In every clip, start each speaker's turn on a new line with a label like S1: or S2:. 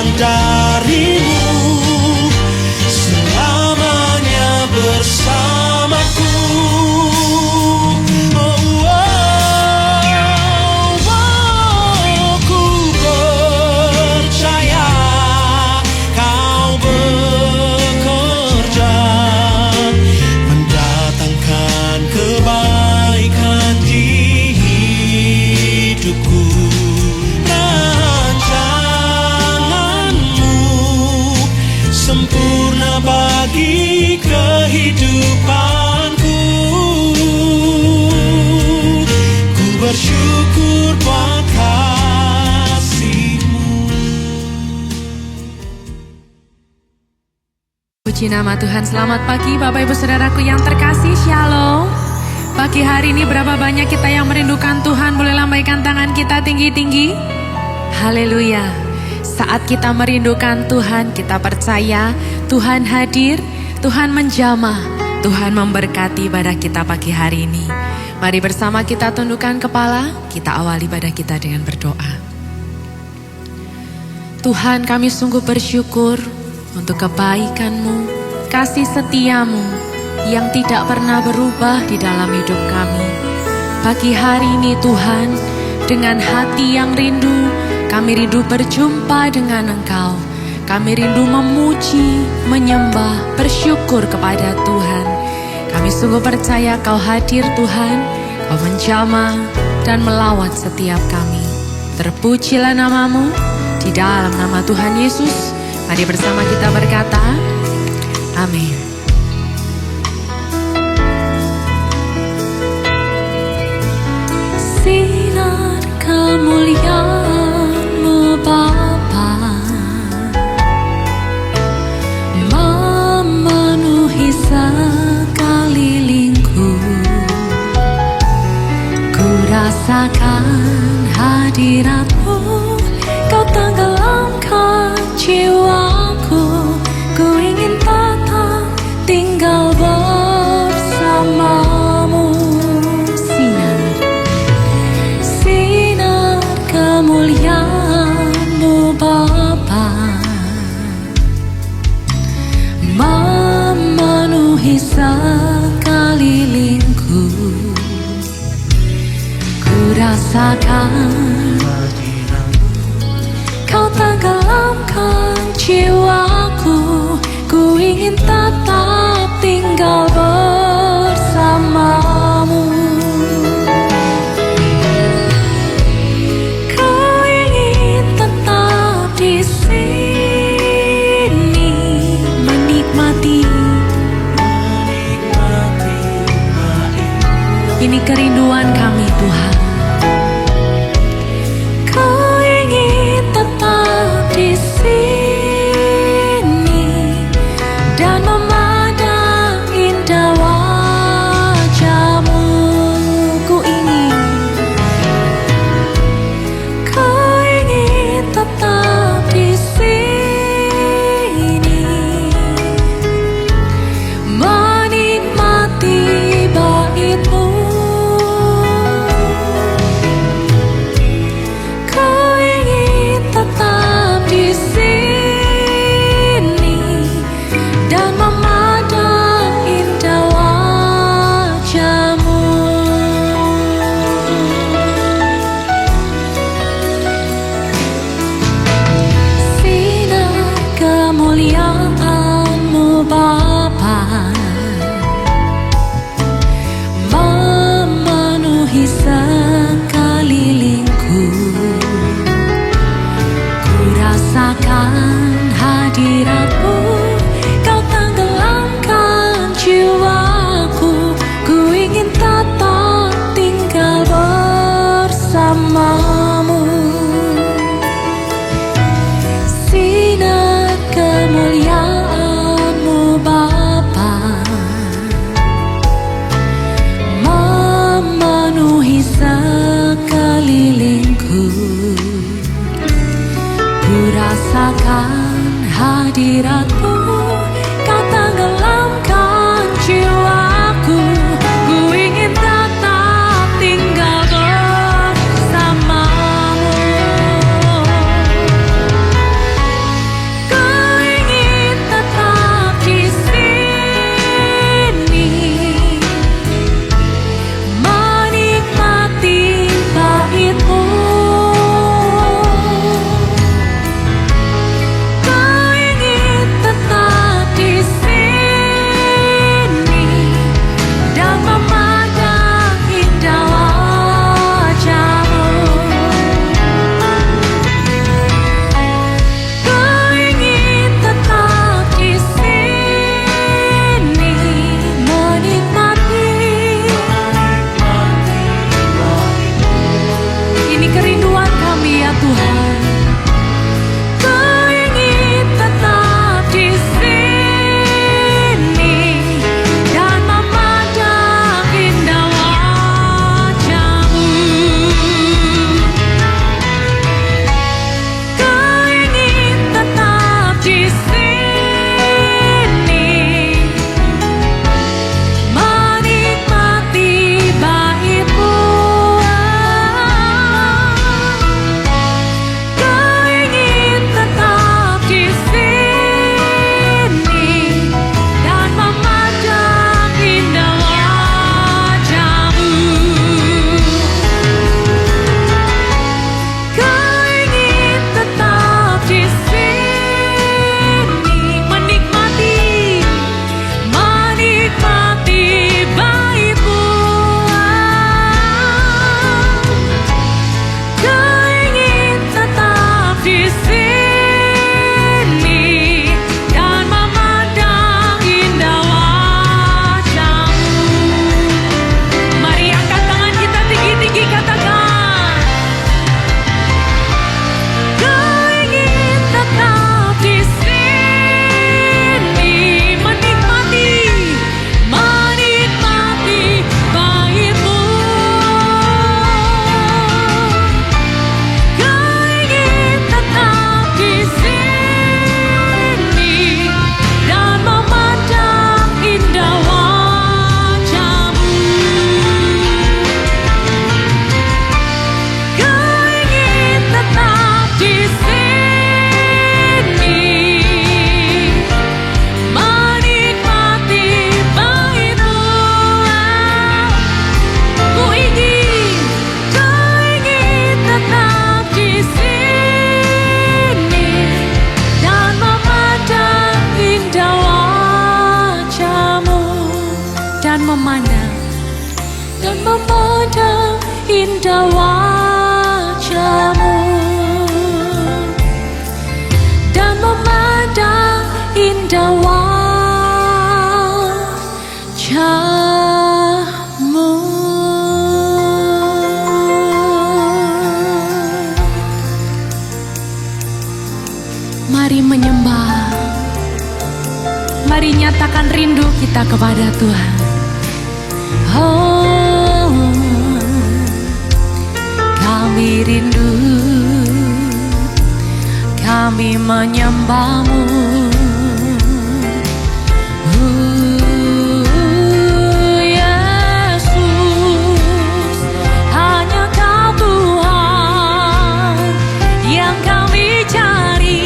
S1: yang darimu selamanya bersamaku. Ku percaya kau bekerja mendatangkan kebaikan di hidupku. Rancanganmu sempurna bagi kehidupanku. Ku bersyukur buat kasih-Mu.
S2: Puji nama Tuhan. Selamat pagi Bapak Ibu Saudaraku yang terkasih. Shalom. Pagi hari ini berapa banyak kita yang merindukan Tuhan? Boleh lambaikan tangan kita tinggi-tinggi. Haleluya. Saat kita merindukan Tuhan, kita percaya Tuhan hadir, Tuhan menjamah, Tuhan memberkati ibadah kita pagi hari ini. Mari bersama kita tundukkan kepala, kita awali ibadah kita dengan berdoa. Tuhan, kami sungguh bersyukur untuk kebaikan-Mu, kasih setia-Mu yang tidak pernah berubah di dalam hidup kami. Pagi hari ini Tuhan, dengan hati yang rindu, kami rindu berjumpa dengan Engkau. Kami rindu memuji, menyembah, bersyukur kepada Tuhan. Kami sungguh percaya Kau hadir Tuhan, Kau menjamah dan melawat setiap kami. Terpujilah nama-Mu, di dalam nama Tuhan Yesus. Mari bersama kita berkata, amin. Sinar kemuliaan-Mu Bapa memenuhi sekelilingku. Ku rasakan hadirat-Mu, Kau tenggelamkan jiwaku. Ku ingin tetap tinggal bersama-Mu. Sinar kemuliaan-Mu Bapa memenuhi sekelilingku. Ku rasakan Kau tenggelamkan jiwaku. Ku ingin tetap tinggal bersama-Mu. Ku ingin tetap di sini menikmati. Ini kerinduan kami Tuhan. Ku ingin tetap di sini dan memandang indah wajah-Mu. Ku ingin tetap di sini menikmati bait-Mu. Ku ingin tetap di sini dan memandang indah wajah-Mu. Sinar kemuliaan-Mu Bapa memenuhi sekelilingku. Ku rasakan hadirat-Mu, Kau tenggelamkan jiwaku. Ku ingin tetap tinggal bersama-Mu. Sinar kemuliaan-Mu Bapa memenuhi sekelilingku. Ku rasakan hadirat-Mu, Kau tenggelamkan jiwaku. Ku ingin tetap tinggal bersama-Mu. memandang indah wajah-Mu dan memandang indah wajah-Mu. Mari menyembah, mari nyatakan rindu kita kepada Tuhan. Oh, kami rindu, kami menyembah-Mu. Yesus, hanya Kau Tuhan yang kami cari.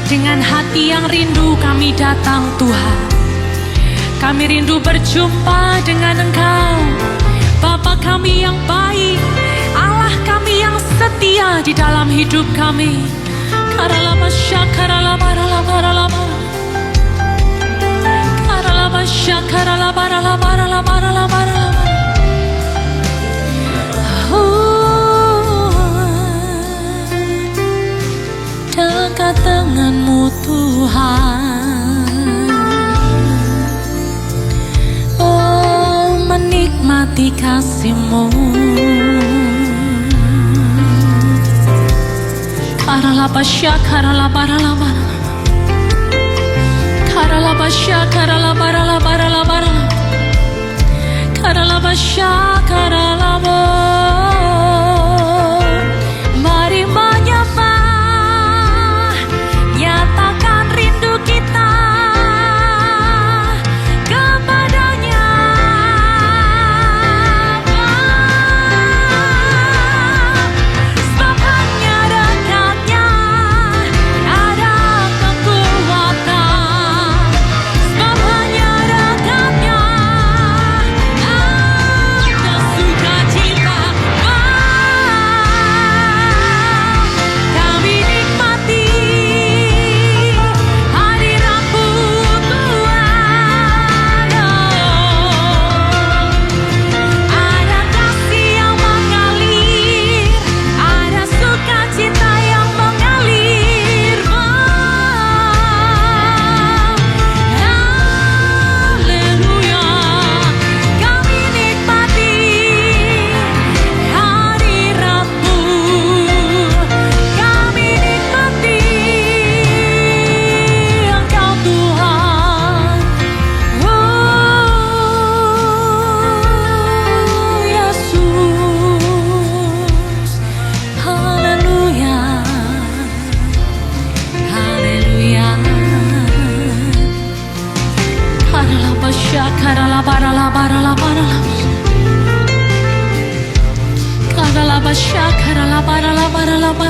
S2: Dengan hati yang rindu kami datang Tuhan. Kami rindu berjumpa dengan Engkau, Bapa kami yang baik, Allah kami yang setia di dalam hidup kami. Karalabasya karalabaralabaralaba, karalabasya karalabaralabaralabaralabaralaba. Dekat denganmu Tuhan, oh menikmati kasih-Mu. Karalabasya karalabaralaba, karalabasya karalabaralabaralabaralaba, karalabasya karalaba. Mari menyembah, nyatakan rindu kita kepadanya. Sebab hanya dekatnya ada kekuatan. Sebab hanya dekatnya ada sukacita. Kami nikmati hadirat-Mu Tuhan. Ada kasih yang mengalir, ada sukacita yang mengalir. Haleluya, kami nikmati hadirat-Mu. Kami nikmati Engkau Tuhan. Oh Yesus, haleluya, haleluya. Karalabasya karalabaralabaralabaralaba, karalabasya karalabaralabaralabaralaba,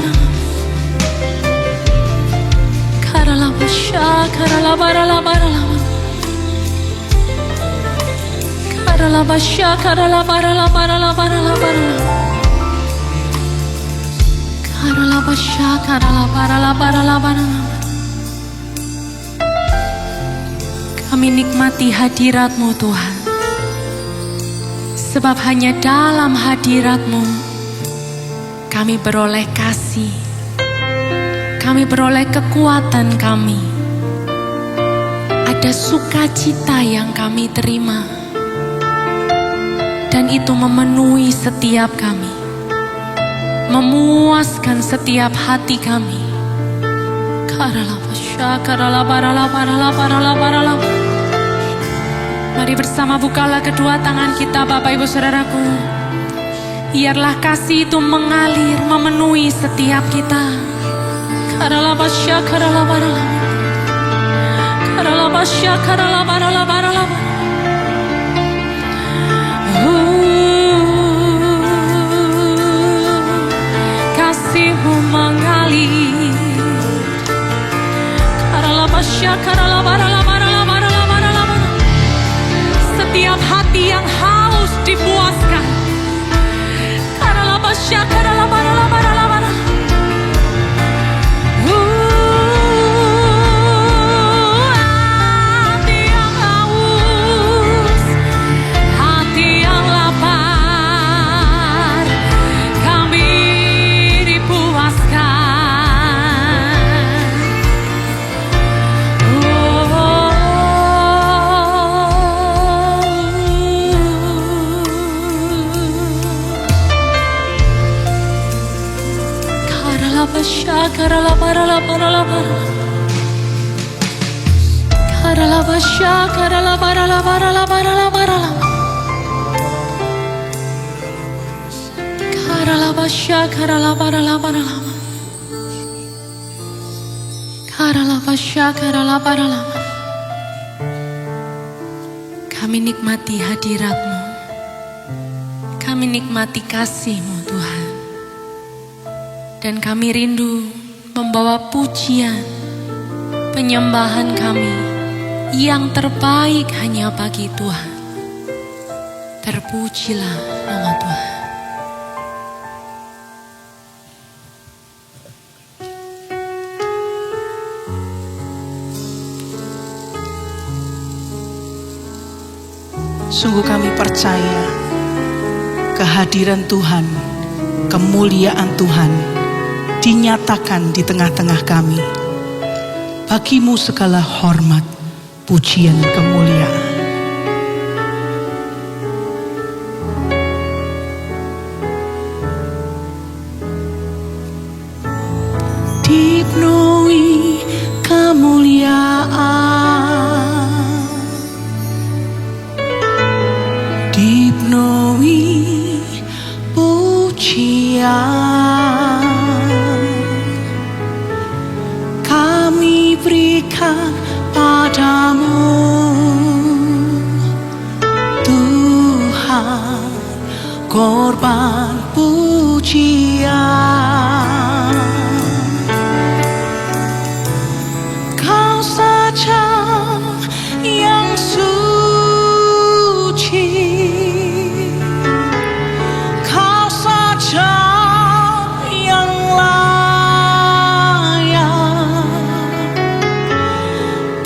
S2: Kami nikmati hadirat-Mu Tuhan. Sebab hanya dalam hadirat-Mu kami beroleh kasih, kami beroleh kekuatan kami. Ada sukacita yang kami terima, dan itu memenuhi setiap kami, memuaskan setiap hati kami. Mari bersama bukalah kedua tangan kita, Bapak Ibu Saudaraku. Biarlah kasih itu mengalir, memenuhi setiap kita. Kasih-Mu mengalir. Setiap hati yang haus dipuaskan. Hati yang haus, hati yang lapar, kami dipuaskan. Kami nikmati hadirat-Mu, kami nikmati kasih-Mu Tuhan. Dan kami rindu membawa pujian, penyembahan kami yang terbaik hanya bagi Tuhan. Terpujilah nama Tuhan.
S3: Sungguh kami percaya kehadiran Tuhan, kemuliaan Tuhan dinyatakan di tengah-tengah kami. Bagi-Mu segala hormat, pujian, kemuliaan. Dipenuhi kemuliaan, dipenuhi pujian, kami berikan padamu Tuhan, korban pujian. Kau saja yang suci, Kau saja yang layak,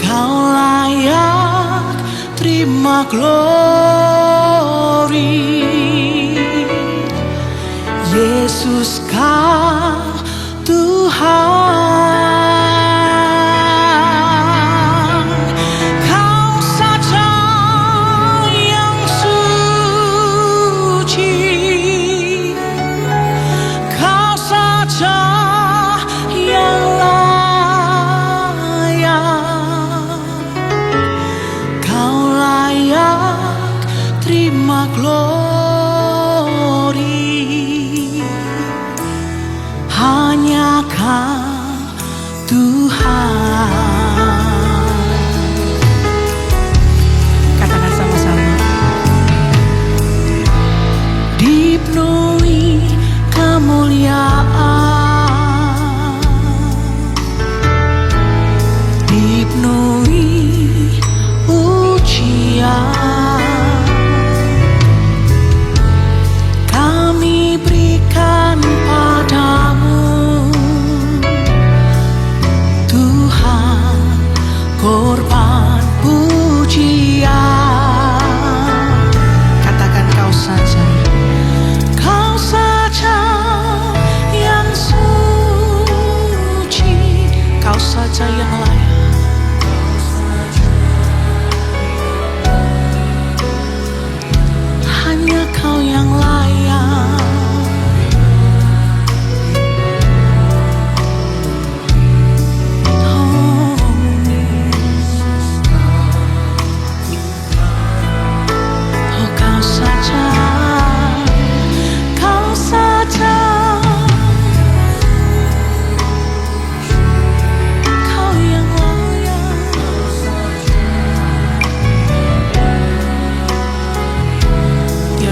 S3: Kau layak terima glory. Yesus, Kau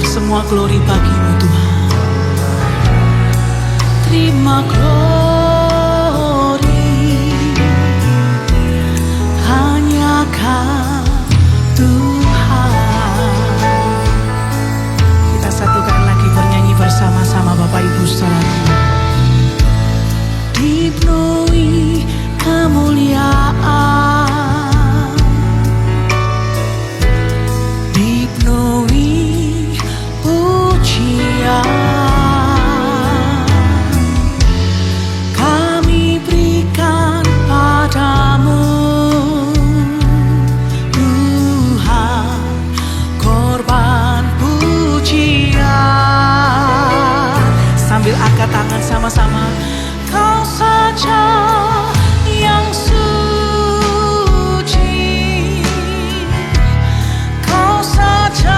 S3: Semua glory bagimu Tuhan. Terima glory, hanya Kau Tuhan. Kita satu kali lagi bernyanyi bersama-sama Bapak Ibu Saudara. Dipenuhi kemuliaan, dipenuhi pujian, kami berikan padamu Tuhan, korban pujian. Sambil angkat tangan sama-sama. Kau saja yang suci, Kau saja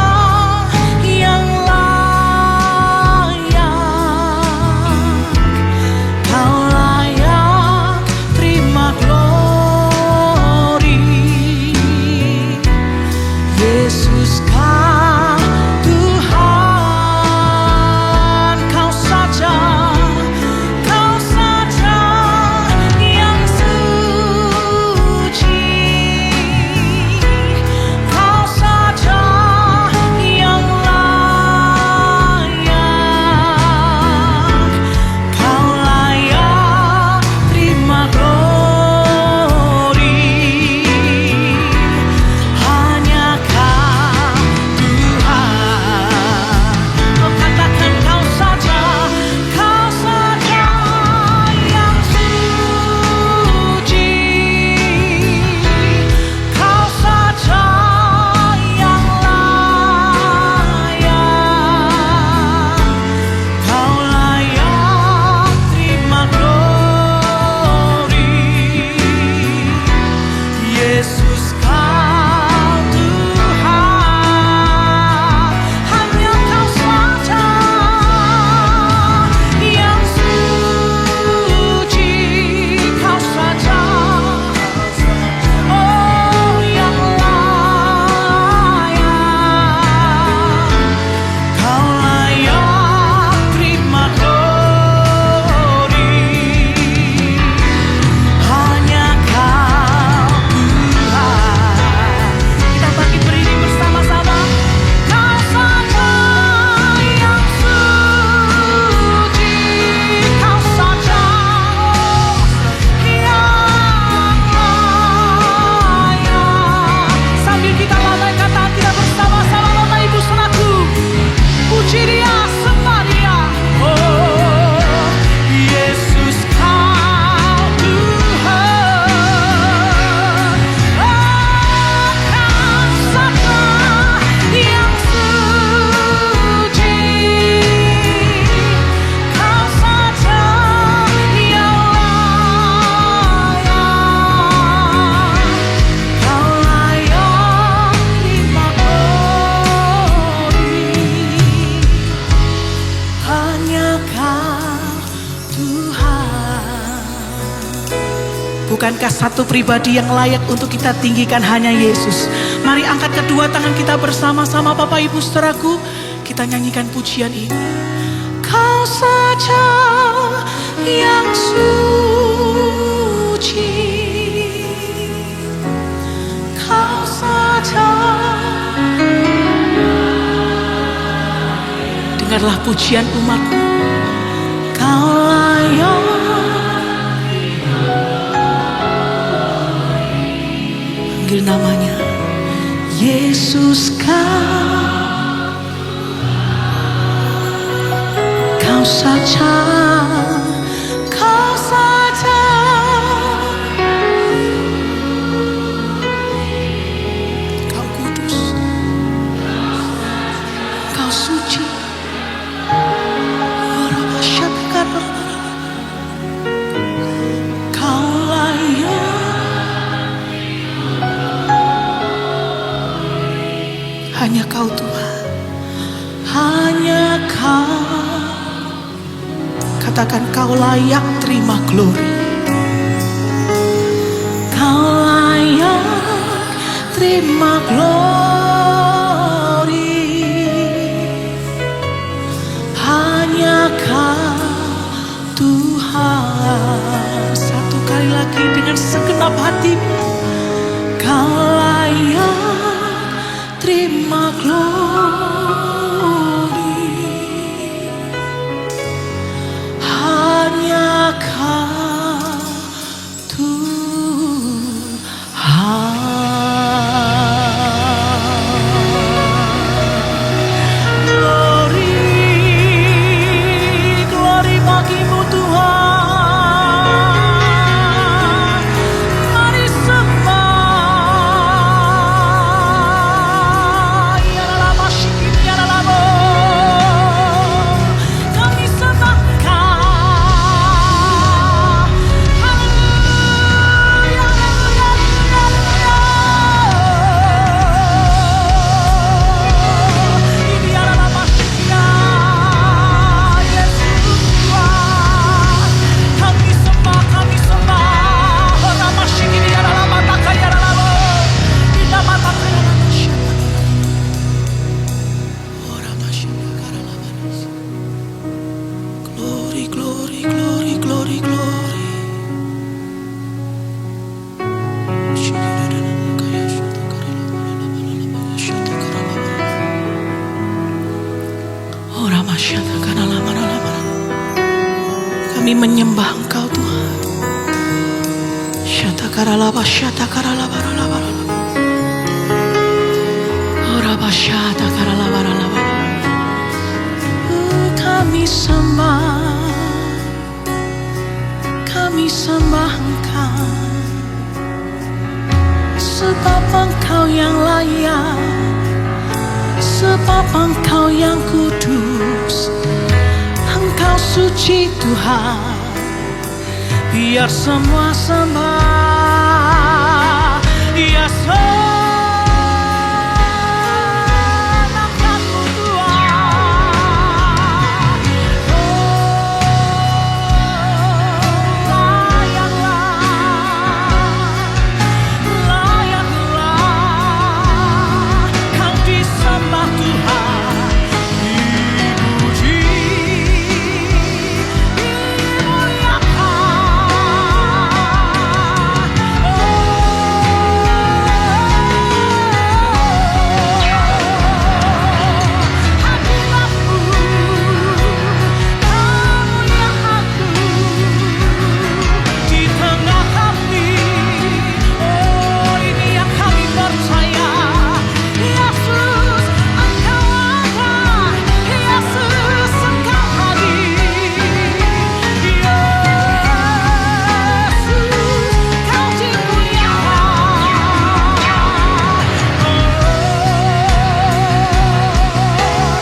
S3: yang layak, Kau layak terima glory. Yesus Kau Tuhan, Kau saja Bukankah satu pribadi yang layak untuk kita tinggikan hanya Yesus? Mari angkat kedua tangan kita bersama-sama Bapak Ibu Saudaraku. Kita nyanyikan pujian ini. Kau saja yang suci, Kau saja. Dengarlah pujian umatku. Kau layak namanya Yesus Kau saja, Kau saja, Kau kudus, Kau suci, Kau layak. Hanya Kau Tuhan, hanya Kau. Katakan Kau layak terima glory. Kau layak terima glory. lagi dengan segenap hatimu. Kau layak terima glory, hanya Kau Tuhan. Glory, glory bagimu Tuhan. Mari sembah. Ya lama syukur, ya lama. Kami sembah Kau. Haleluya, haleluya, haleluya. Ini adalah masyarakat Yesus Tuhan. Kami sembah, kami sembah. Orang masyarakat ini adalah mata kaya lama. Tidak mata kaya lama. Orang masyarakat lama. Glory, glory, glory, glory, glory. Ora masyata kana lama-lama. Kami menyembah Engkau Tuhan. Syata karalaba, syata karalaba. Ora masyata karalaba. Kami sembah Engkau. Sebab Engkau yang layak, sebab Engkau yang kudus, Engkau suci Tuhan. Biar semua sembah, ya sembahmu Tuhan. Layaklah Kau disembah Tuhan, dipuji, di tengah kami. Oh, ini yang kami percaya. Yesus, Engkau ada. Yesus, Engkau hadir. Yesus, Kau dimuliakan.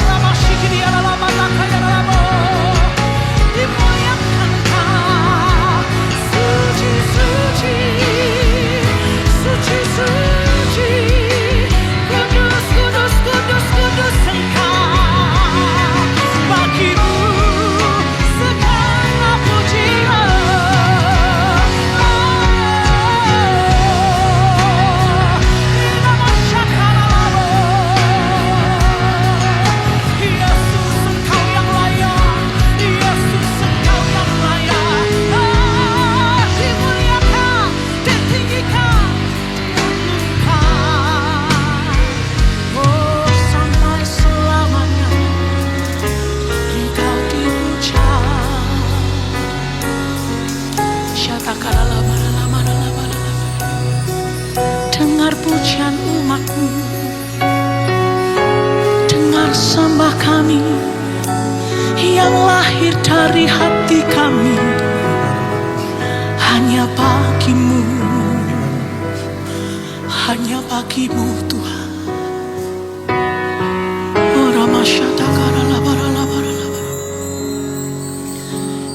S3: Lama syikiri ala lama takaya lama. Dimuliakan Kau. Suci, suci, suci, suci. Kudus, kudus, kudus, kudus Engkau. Bagimu segala pujian. Nama Syakaralamo. Yesus, Engkau yang layak. Yesus, Engkau yang layak. Dimuliakan, ditinggikan, diagungkan. Oh, sampai selamanya Engkau dipuja. Syatakaralama-lama-lama-lama. Dengar pujian umat-Mu, dengar sembah kami yang lahir dari hati kami, hanya bagimu, hanya bagimu Tuhan. Ora masyata karala barala barala barala.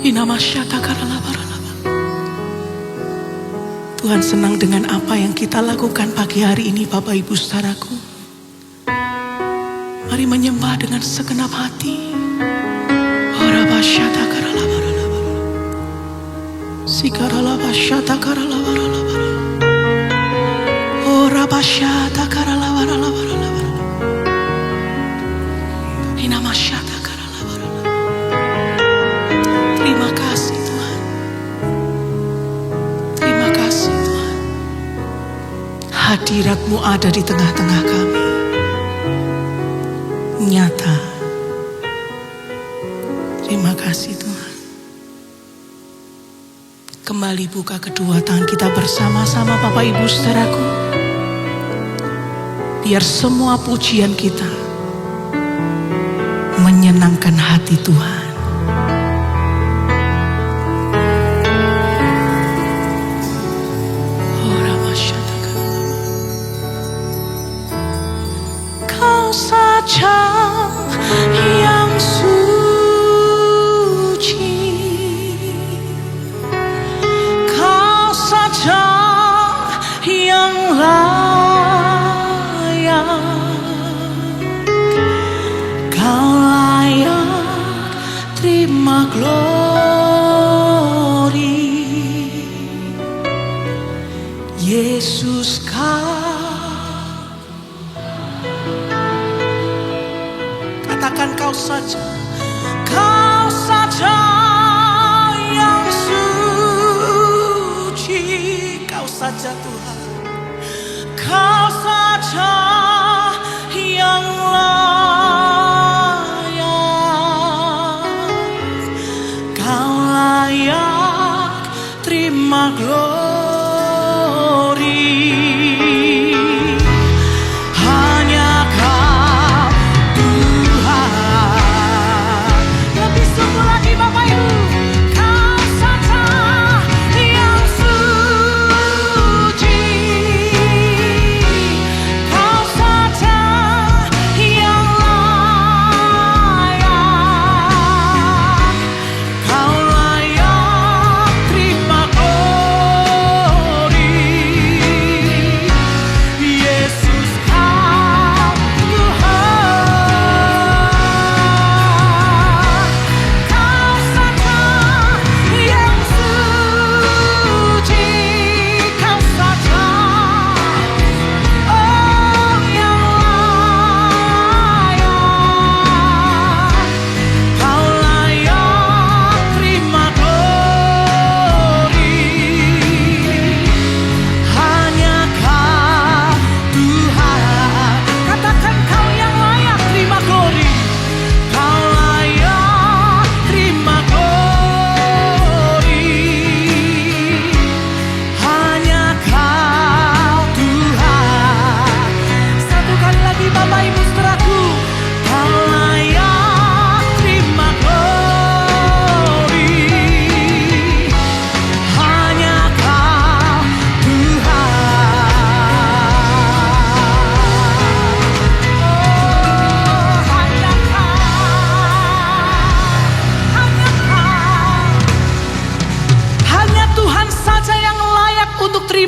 S3: Ina masyata karala barala barala. Tuhan senang dengan apa yang kita lakukan pagi hari ini, Bapak Ibu Saudaraku. Mari menyembah dengan segenap hati. Ora masyata karala barala barala. Sikarala masyata karala barala barala. Ora masyata karala barala barala barala. Ina masyata karala barala. Terima kasih Tuhan. Terima hadirat-Mu ada di tengah-tengah kami. Nyata. Terima kasih Tuhan. Kembali buka kedua tangan kita bersama-sama Bapak Ibu saudaraku. Biar semua pujian kita menyenangkan hati Tuhan. Kau saja yang suci, Kau saja yang layak, Kau layak terima glory. Yesus katakan Kau saja yang suci, Kau saja Tuhan, Kau saja yang layak, Kau layak terima glory.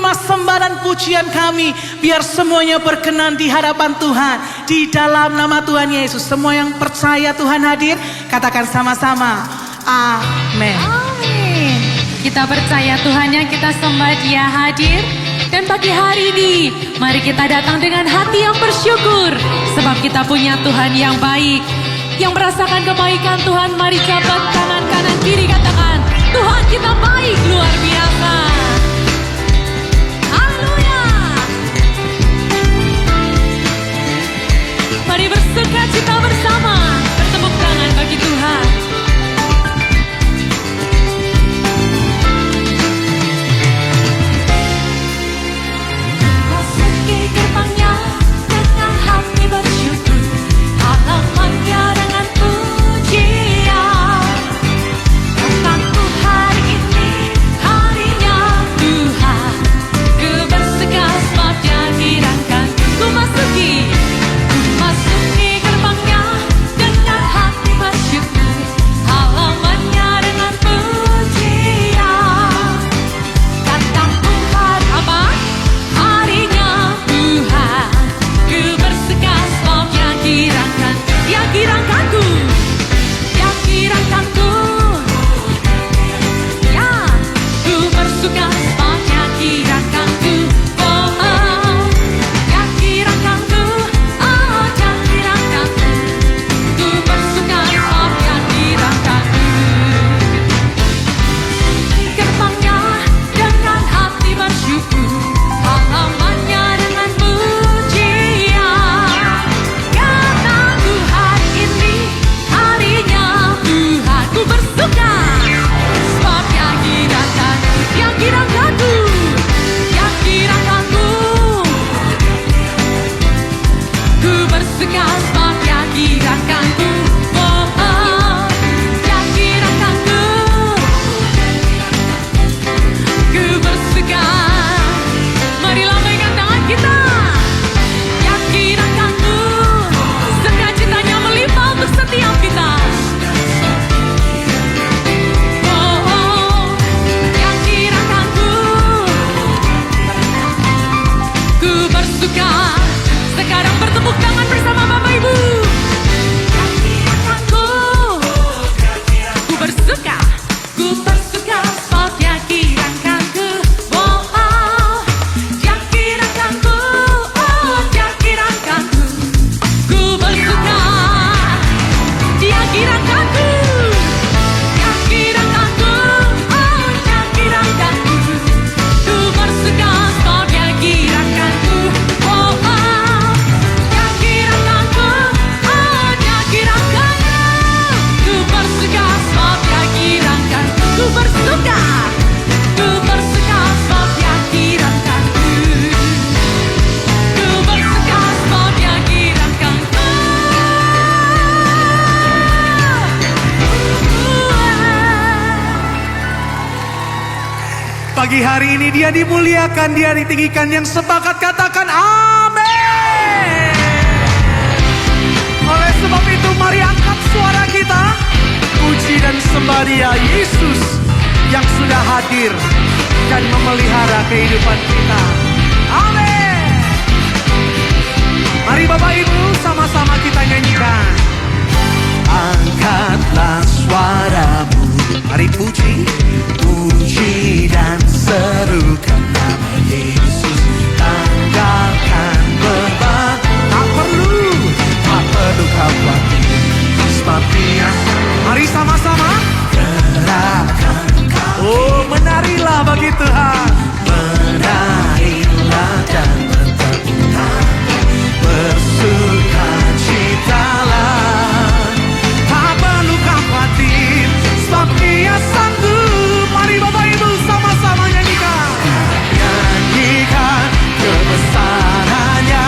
S3: Sembah dan pujian kami, biar semuanya berkenan di hadapan Tuhan, di dalam nama Tuhan Yesus. Semua yang percaya Tuhan hadir, katakan sama-sama amin.
S2: Amin. Kita percaya Tuhan yang kita sembah, Dia hadir. Dan pagi hari ini mari kita datang dengan hati yang bersyukur, sebab kita punya Tuhan yang baik. Yang merasakan kebaikan Tuhan, mari jabat tangan kanan kiri, katakan Tuhan kita baik luar biasa. Mari bersuka cita bersama, bertepuk tangan bagi Tuhan. Masuki gerbangnya dengan hati bersyukur, halamannya dengan pujian. Datangku hari ini, hari
S3: Pagi hari ini dia dimuliakan, dia ditinggikan. Yang sepakat katakan amin. Oleh sebab itu mari angkat suara kita, puji dan sembah Dia Yesus yang sudah hadir dan memelihara kehidupan kita. Amin. Mari Bapak Ibu sama-sama kita nyanyikan.
S1: Angkatlah suaramu, mari puji, puji dan serukan nama Yesus. Tanggalkan beban, tak perlu khawatir, sebab Dia.
S3: Mari sama-sama.
S1: Gerakan kau,
S3: Oh, menarilah bagi Tuhan.
S1: menarilah dan bertepuk tangan, bersukacitalah,
S3: Tak perlu khawatir, sebab Dia sanggup. Mari Bapak Ibu sama-sama nyanyikan.
S1: nyanyikan kebesarannya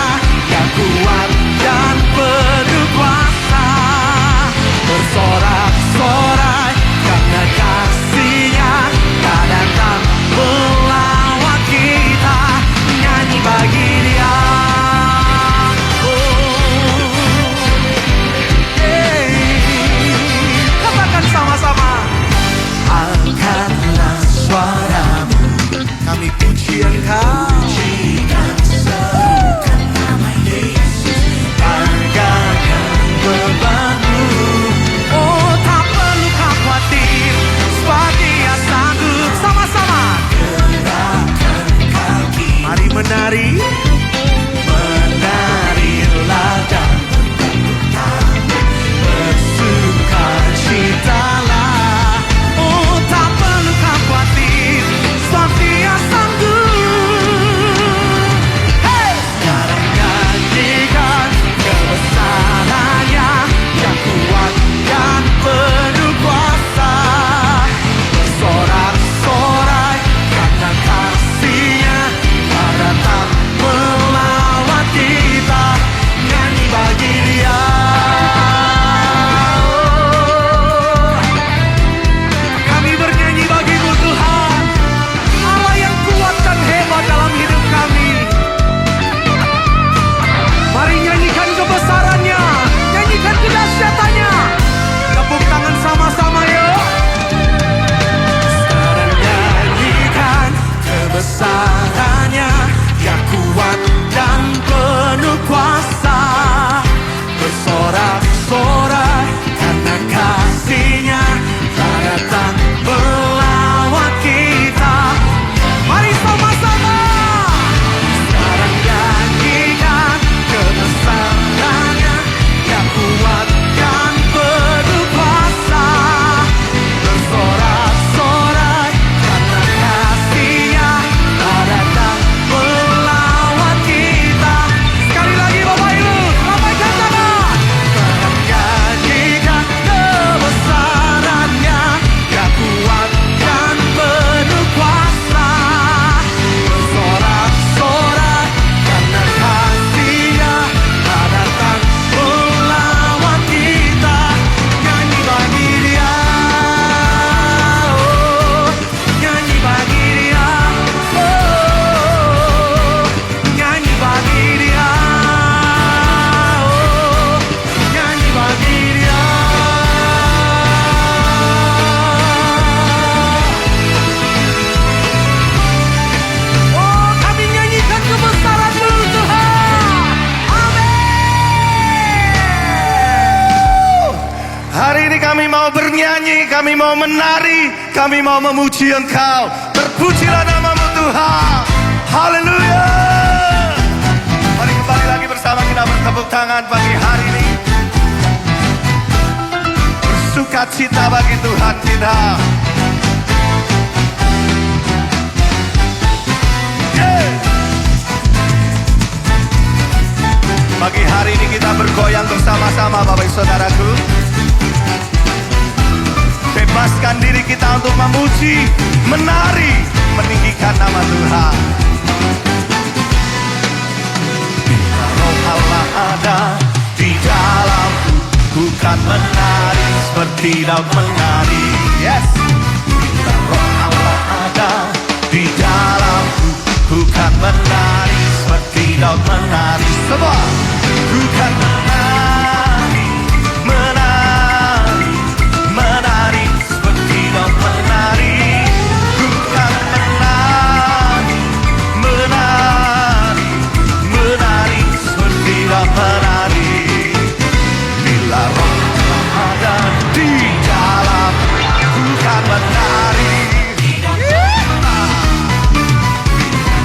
S1: yang kuat dan penuh kuasa, bersorak-sorai karena kasih-Nya tak datang melawat kita. Nyanyi bagi Dia.
S3: Katakan sama-sama.
S1: Angkatlah suaramu, kami puji Engkau. Pujikan serukan nama Yesus. Angkatkan bebanmu,
S3: Oh, tak perlu khawatir, sebab Dia sanggup. Sama-sama.
S1: gerakan kaki,
S3: Mari menari.
S1: menarilah dan bertepuk tangan, bersukacitalah.
S3: Oh, tak perlu khawatir, sebab Dia sanggup. Hey!
S1: Sekarang nyanyikan kebesarannya yang kuat dan penuh kuasa, bersorak-sorai karena kasih-Nya tak datang melawat kita. Nyanyi bagi Dia.
S3: Kami bernyanyi bagi-Mu Tuhan, Allah yang kuat dan hebat dalam hidup kami. Mari nyanyikan kebesaran-Nya, nyanyikan kedahsyatan-Nya. Tepuk tangan sama-sama yuk.
S1: Sekarang nyanyikan kebesarannya yang kuat dan penuh kuasa, bersorak-sorai karena kasih-Nya tak datang melawat kita.
S3: Mari sama-sama.
S1: Sekarang nyanyikan kebesarannya yang kuat dan penuh kuasa, bersorak-sorai karena kasih-Nya tak datang melawat kita.
S3: Sekali lagi Bapak Ibu, lambaikan tangan.
S1: Sekarang nyanyikan kebesarannya yang kuat dan penuh kuasa, bersorak-sorai karena kasih-Nya tak datang melawat kita. Nyanyi bagi Dia, oh, nyanyi bagi Dia, oh, nyanyi bagi Dia, oh, nyanyi bagi Dia.
S3: Oh, kami nyanyikan kebesaran-Mu Tuhan. Amin.
S1: Hari ini kami mau bernyanyi, kami mau menari, kami mau memuji Engkau. Terpujilah nama-Mu Tuhan. Haleluya. Mari kembali lagi bersama kita bertepuk tangan pagi hari ini. Bersukacita bagi Tuhan kita. Yeah. Pagi hari ini kita bergoyang bersama-sama Bapak Ibu Saudaraku. Bebaskan diri kita untuk memuji, menari, meninggikan nama Tuhan. Bila Roh Allah ada di dalamku, bukan menari seperti daun menari. Yes. Bila Roh Allah ada di menari seperti daun menari. Semua. Ku kan menari, menari, menari seperti daun menari. Ku kan menari, menari, menari seperti daun menari. Bila roh ada di dalam, ku kan menari.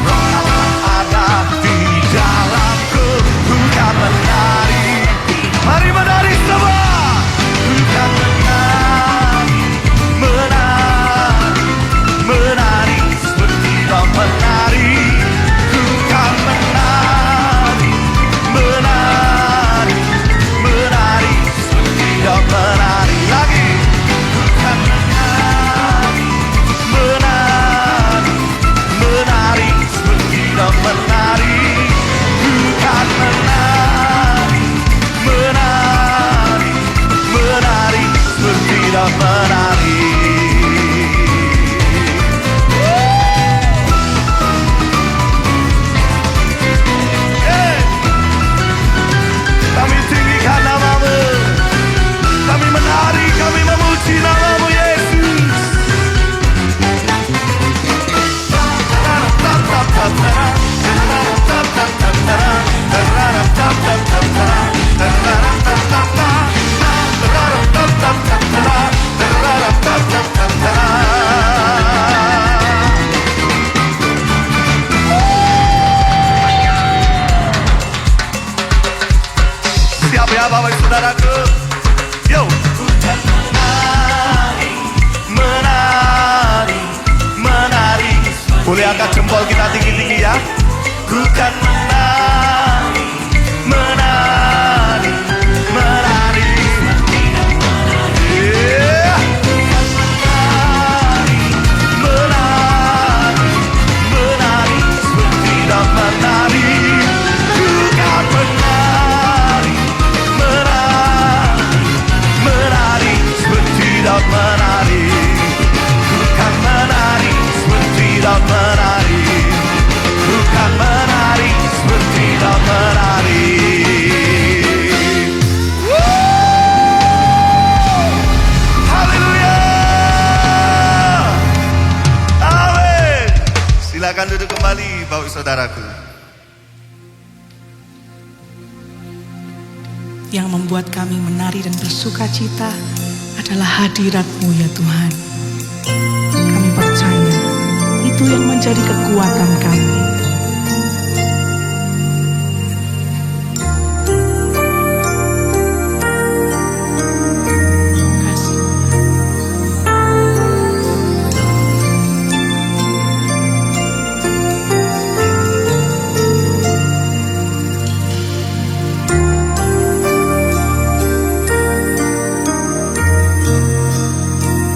S1: Roh ada di dalamku, ku kan menari. Mari menari semua. Ku kan menari, menari, menari seperti daun menari. Ku kan menari, menari, menari seperti daun menari. Lagi. Ku kan menari, menari, menari seperti daun menari. Ku kan menari, menari, menari seperti daun menari. Hey! Kami tinggikan namamu, kami menari, kami memuji namamu Yesus. Siap ya Bapak Ibu Saudaraku. Yo. Ku kan menari, menari, menari. Boleh angkat jempol kita tinggi-tinggi ya. Ku kan menari, menari, menari. Yeah. Menari, menari, seperti daun menari. Ku kan menari, menari, menari, seperti daun menari. Ku kan menari, seperti daun menari. Ku kan menari, seperti daun menari. Haleluya. Amin. Silakan duduk kembali Bapak Saudaraku.
S3: Yang membuat kami menari dan bersuka cita adalah hadirat-Mu ya Tuhan. Kami percaya itu yang menjadi kekuatan kami. Kasih.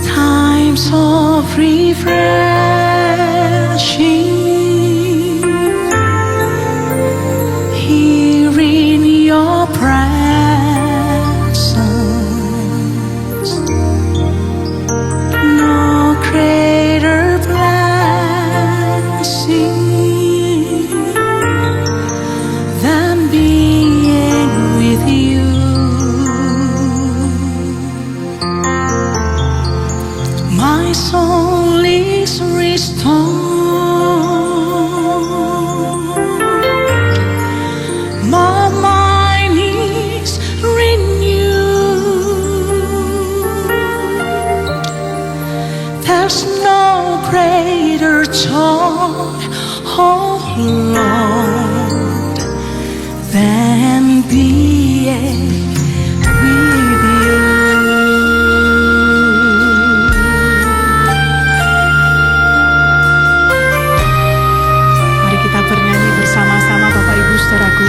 S3: Times of refreshing here in your presence. No greater blessing than being with you. My soul is restored. My mind is renewed. There's no greater joy, oh Lord, than being with you. Mari kita bernyanyi bersama-sama Bapak Ibu Saudaraku.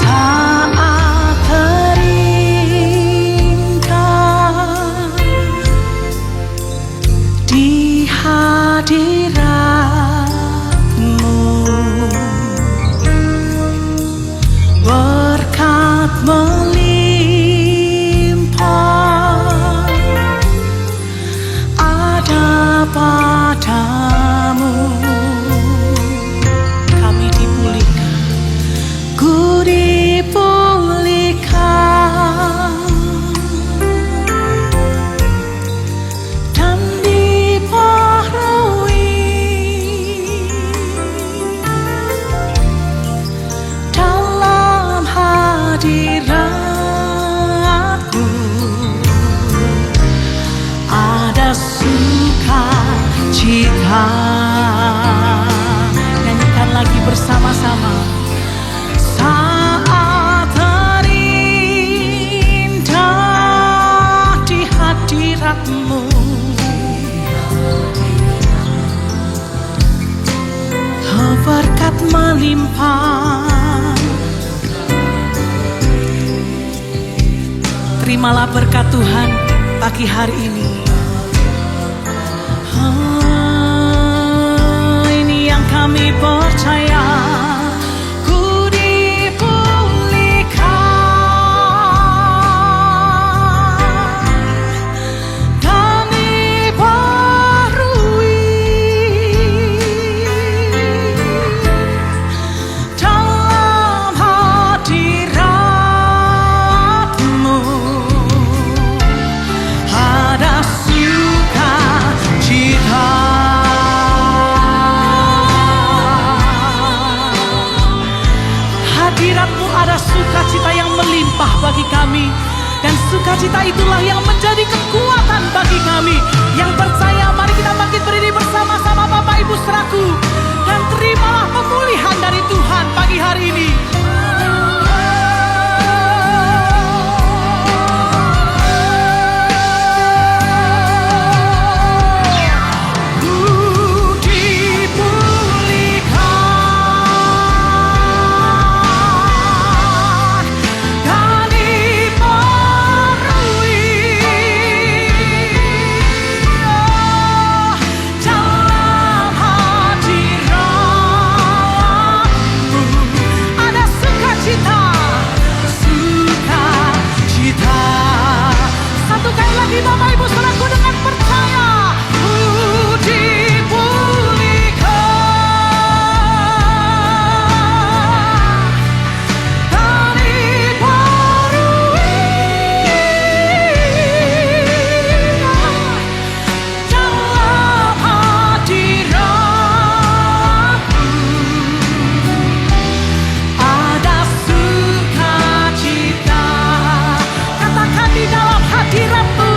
S3: Saat teringkat di hadirat-Mu, hadirat-Mu. Berkat melimpah. Terimalah berkat Tuhan pagi hari ini. Ini yang kami percaya. Ku dipulihkan dan dibarui dalam hadirat-Mu. Ada sukacita. Hadirat-Mu ada sukacita yang melimpah bagi kami. Dan sukacita itulah yang menjadi kekuatan bagi kami. Yang percaya, mari kita bangkit berdiri bersama-sama Bapak Ibu Saudaraku. Dan terimalah pemulihan dari Tuhan pagi hari ini. Bapak Ibu Saudaraku dengan percaya, ku dipulihkan dan dibarui dalam hadirat-Mu. Ada sukacita. Katakan di dalam hadirat-Mu.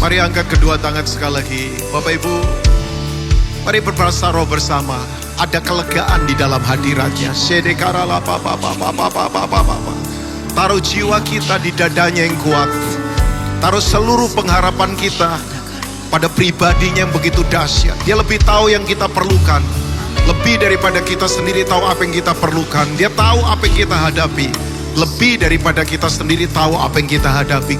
S1: Mari angkat kedua tangan sekali lagi. Bapak Ibu, mari berprasaro bersama. Ada kelegaan di dalam hadiratnya. Taruh jiwa kita di dadanya yang kuat. Taruh seluruh pengharapan kita pada pribadinya yang begitu dahsyat. Dia lebih tahu yang kita perlukan. Lebih daripada kita sendiri tahu apa yang kita perlukan. Dia tahu apa yang kita hadapi. Lebih daripada kita sendiri tahu apa yang kita hadapi.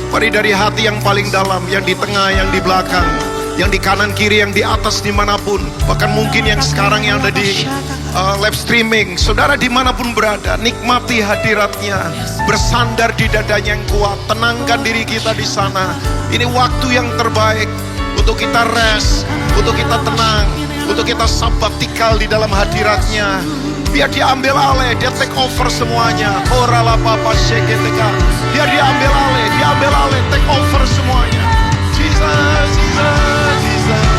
S1: Mari dari hati yang paling dalam, yang di tengah, yang di belakang, yang di kanan kiri, yang di atas, dimanapun. Bahkan mungkin yang sekarang yang ada di live streaming. Saudara dimanapun berada, nikmati hadiratnya. Bersandar di dadanya yang kuat. Tenangkan diri kita di sana. Ini waktu yang terbaik untuk kita rest, untuk kita tenang, untuk kita sabbatikal di dalam hadiratnya. Biar dia ambil alih, dia take over semuanya. Orala papa sheketeka. Biar dia ambil alih, take over semuanya. Jesus, Jesus, Jesus.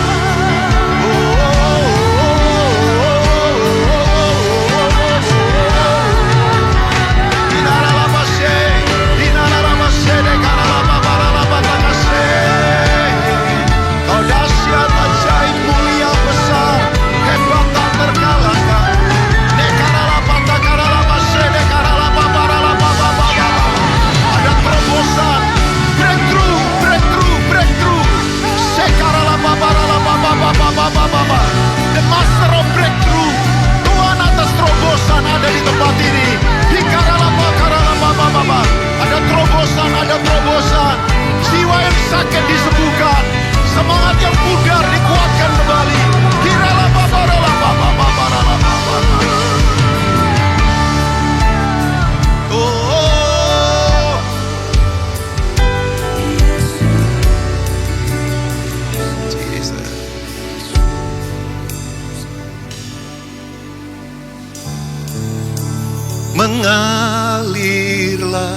S1: mengalirlah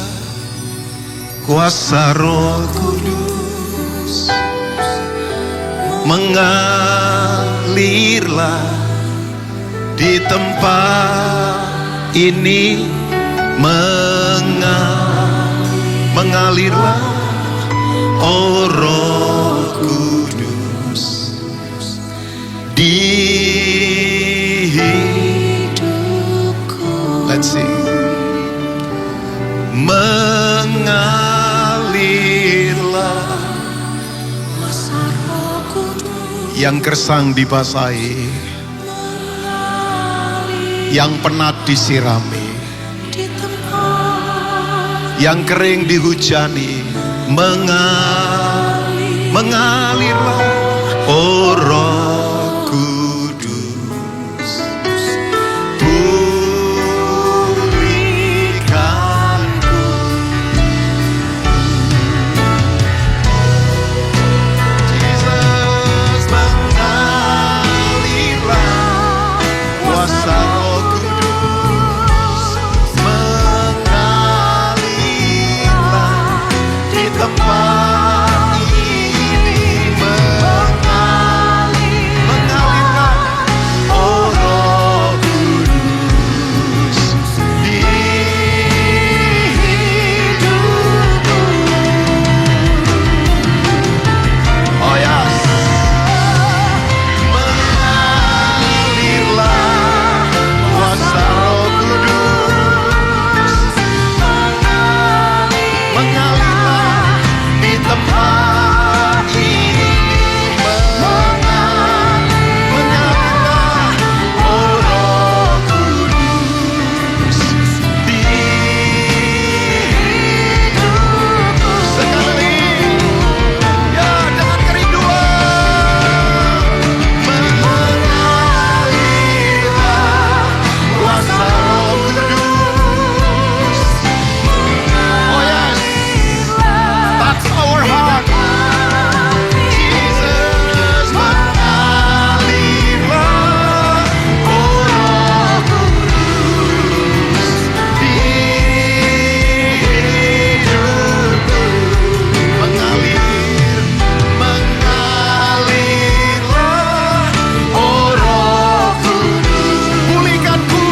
S1: kuasa Roh Kudus, mengalirlah di tempat ini, mengalirlah, oh Roh Kudus di hidupku. Let's sing. Mengalirlah yang gersang dibasahi, yang penat disirami, yang kering dihujani. Mengalirlah, oh Roh Kudus, pulihkanku. Jesus, mengalirlah kuasa Roh Kudus, mengalirlah di tempat ini, mengalirlah, oh Roh Kudus di hidupku. Oh yes. Mengalirlah kuasa Roh Kudus, mengalirlah di tempat ini, mengalirlah, oh Roh Kudus di hidupku. Sekali ya, dengan kerinduan, mengalirlah kuasa Roh Kudus. Oh yes, that's our heart. Jesus, mengalirlah, oh Roh Kudus di hidupku. Mengalirlah, oh Roh Kudus, pulihkanku.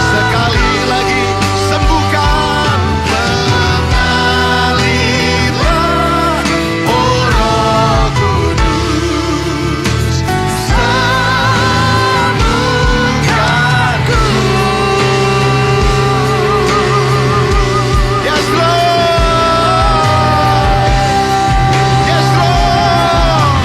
S1: Sekali lagi, sembuhkan. Mengalirlah, oh Roh Kudus, sembuhkanku. Yes Lord, yes Lord.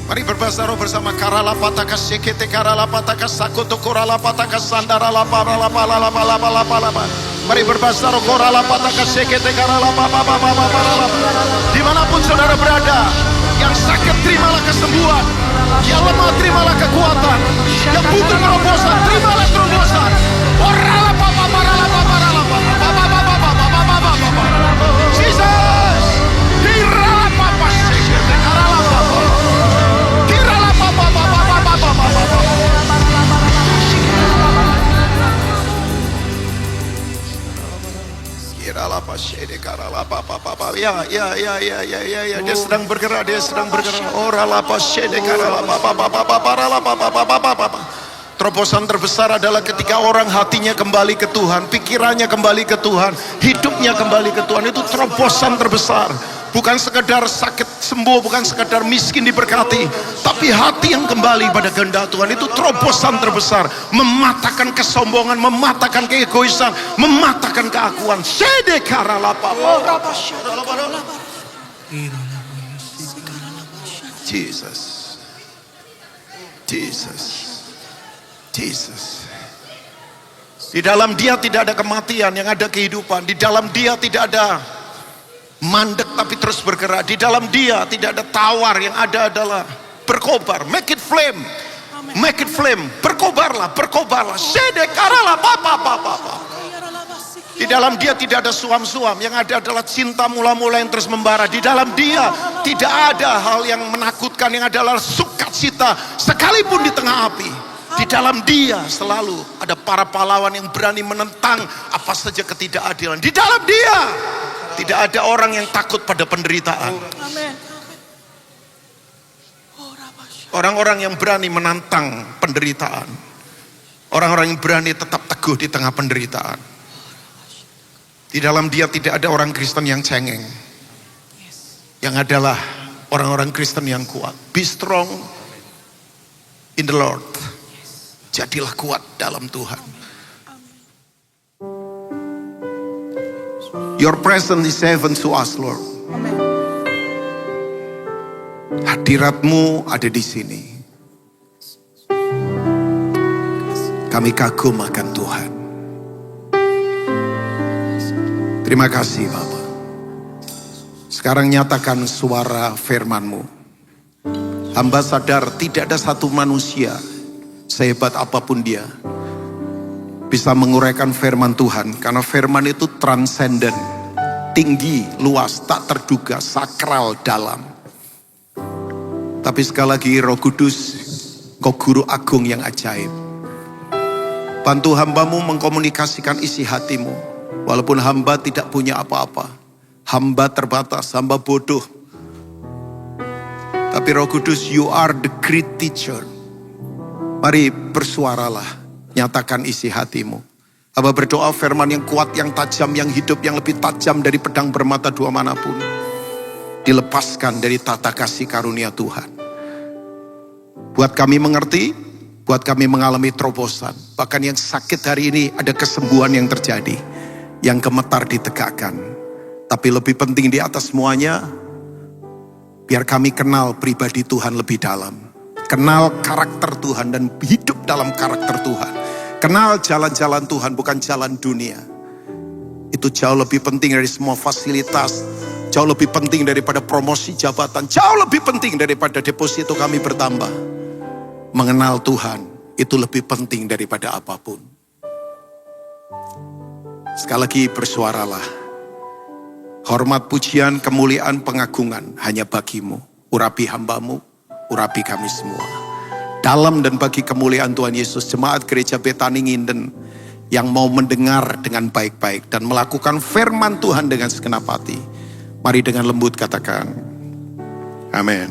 S1: Mari berbahasa roh bersama. Karalapatakas sekete karalapatakas sakoto koralapatakas sandaralapalapalapalapalapalapa. Mari berbahasa roh. Koralapatakas sekete karalapapapapapapalapa. Dimanapun saudara berada, yang sakit terimalah kesembuhan, yang lemah terimalah kekuatan, yang butuh terobosan terimalah terobosan. Jesus, hiralapapa sekete karalapapa. Ya, dia sedang bergerak, Terobosan terbesar adalah ketika orang hatinya kembali ke Tuhan, pikirannya kembali ke Tuhan, hidupnya kembali ke Tuhan. Itu terobosan terbesar. Bukan sekedar sakit sembuh, bukan sekedar miskin diberkati, tapi hati yang kembali pada kehendak Tuhan. Itu terobosan terbesar. Mematahkan kesombongan, mematahkan keegoisan, mematahkan keakuan. Jesus. Di dalam Dia tidak ada kematian, yang ada kehidupan. Di dalam Dia tidak ada mandek tapi terus bergerak. Di dalam Dia tidak ada tawar, yang ada adalah berkobar. Make it flame. Make it flame. Berkobarlah. Sedekarala papa.
S4: Di dalam dia tidak ada suam-suam, yang ada adalah cinta mula-mula yang terus membara. Di dalam dia tidak ada hal yang menakutkan, yang adalah sukacita sekalipun di tengah api. Di dalam dia selalu ada para pahlawan yang berani menentang apa saja ketidakadilan. Di dalam dia tidak ada orang yang takut pada penderitaan.
S3: Amin.
S4: Orang-orang yang berani menantang penderitaan. Orang-orang yang berani tetap teguh di tengah penderitaan. Di dalam dia tidak ada orang Kristen yang cengeng. Yang adalah orang-orang Kristen yang kuat. Be strong in the Lord. Jadilah kuat dalam Tuhan. Your presence is heaven to us, Lord. Hadiratmu ada di sini. Kami kagum akan Tuhan. Terima kasih Bapa. Sekarang nyatakan suara firman-Mu. Hamba sadar tidak ada satu manusia, sehebat apapun dia, bisa menguraikan firman Tuhan. Karena firman itu transenden, tinggi, luas, tak terduga, sakral, dalam. Tapi sekali lagi Roh Kudus, Kau Guru Agung yang ajaib. Bantu hambamu mengkomunikasikan isi hatimu. Walaupun hamba tidak punya apa-apa. Hamba terbatas, hamba bodoh. Tapi Roh Kudus, you are the great teacher. Mari bersuaralah, nyatakan isi hatimu. Hamba berdoa firman yang kuat, yang tajam, yang hidup, yang lebih tajam dari pedang bermata dua manapun. Dilepaskan dari tata kasih karunia Tuhan. Buat kami mengerti, buat kami mengalami terobosan. Bahkan yang sakit hari ini ada kesembuhan yang terjadi. Yang gemetar ditegakkan. Tapi lebih penting di atas semuanya, biar kami kenal pribadi Tuhan lebih dalam. Kenal karakter Tuhan dan hidup dalam karakter Tuhan. Kenal jalan-jalan Tuhan, bukan jalan dunia. Itu jauh lebih penting dari semua fasilitas. Jauh lebih penting daripada promosi jabatan. Jauh lebih penting daripada deposito kami bertambah. Mengenal Tuhan itu lebih penting daripada apapun. Sekali lagi bersuaralah. Hormat, pujian, kemuliaan, pengagungan hanya bagimu. Urapi hambamu, urapi kami semua. Dalam dan bagi kemuliaan Tuhan Yesus, jemaat gereja Betani Nginden yang mau mendengar dengan baik-baik dan melakukan firman Tuhan dengan segenap hati. Mari dengan lembut katakan, amin.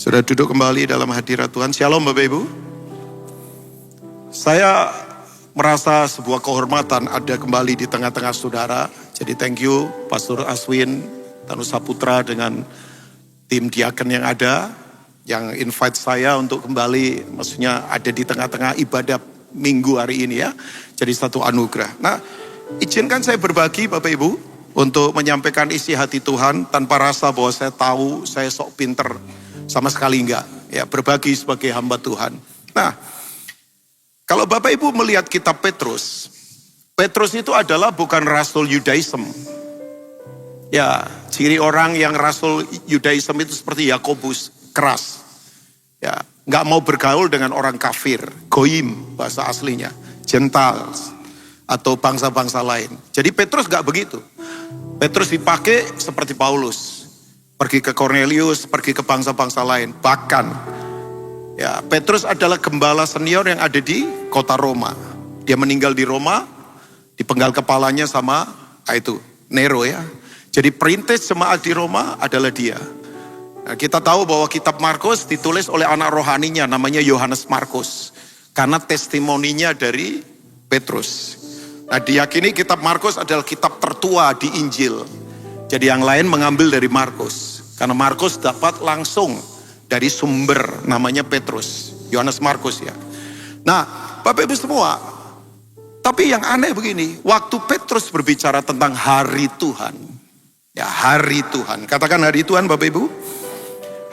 S4: Sudah duduk kembali dalam hadirat Tuhan. Shalom Bapak Ibu. Saya merasa sebuah kehormatan ada kembali di tengah-tengah saudara. Jadi thank you Pastor Aswin, Tanu Saputra dengan tim diaken yang ada. Yang invite saya untuk kembali, maksudnya ada di tengah-tengah ibadah minggu hari ini ya. Jadi satu anugerah. Nah, izinkan saya berbagi Bapak Ibu untuk menyampaikan isi hati Tuhan tanpa rasa bahwa saya tahu, saya sok pinter. Sama sekali enggak. Ya, berbagi sebagai hamba Tuhan. Nah, kalau Bapak Ibu melihat kitab Petrus, Petrus itu adalah bukan rasul Yudaism. Ya, ciri orang yang rasul Yudaism itu seperti Yakobus, keras. Ya, enggak mau bergaul dengan orang kafir, goyim bahasa aslinya, Gentiles atau bangsa-bangsa lain. Jadi Petrus enggak begitu. Petrus dipakai seperti Paulus. Pergi ke Cornelius, pergi ke bangsa-bangsa lain. Bahkan, ya, Petrus adalah gembala senior yang ada di kota Roma. Dia meninggal di Roma, dipenggal kepalanya sama itu Nero ya. Jadi perintis jemaat di Roma adalah dia. Nah, kita tahu bahwa kitab Markus ditulis oleh anak rohaninya namanya Yohanes Markus. Karena testimoninya dari Petrus. Nah, diyakini kitab Markus adalah kitab tertua di Injil. Jadi yang lain mengambil dari Markus. Karena Markus dapat langsung dari sumber namanya Petrus. Yohanes Markus ya. Nah, Bapak Ibu semua. Tapi yang aneh begini. Waktu Petrus berbicara tentang hari Tuhan. Ya, hari Tuhan. Katakan hari Tuhan Bapak Ibu.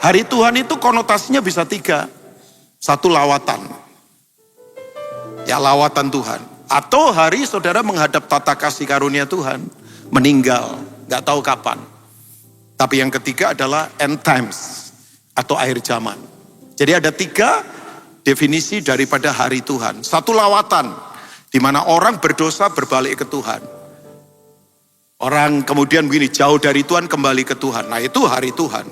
S4: Hari Tuhan itu konotasinya bisa 3. Satu lawatan. Ya, lawatan Tuhan. Atau hari saudara menghadap tata kasih karunia Tuhan. Meninggal. Gak tahu kapan. Tapi yang ketiga adalah end times. Atau akhir zaman. Jadi ada 3 definisi daripada hari Tuhan. Satu lawatan. Di mana orang berdosa berbalik ke Tuhan. Orang kemudian begini, jauh dari Tuhan kembali ke Tuhan. Nah itu hari Tuhan.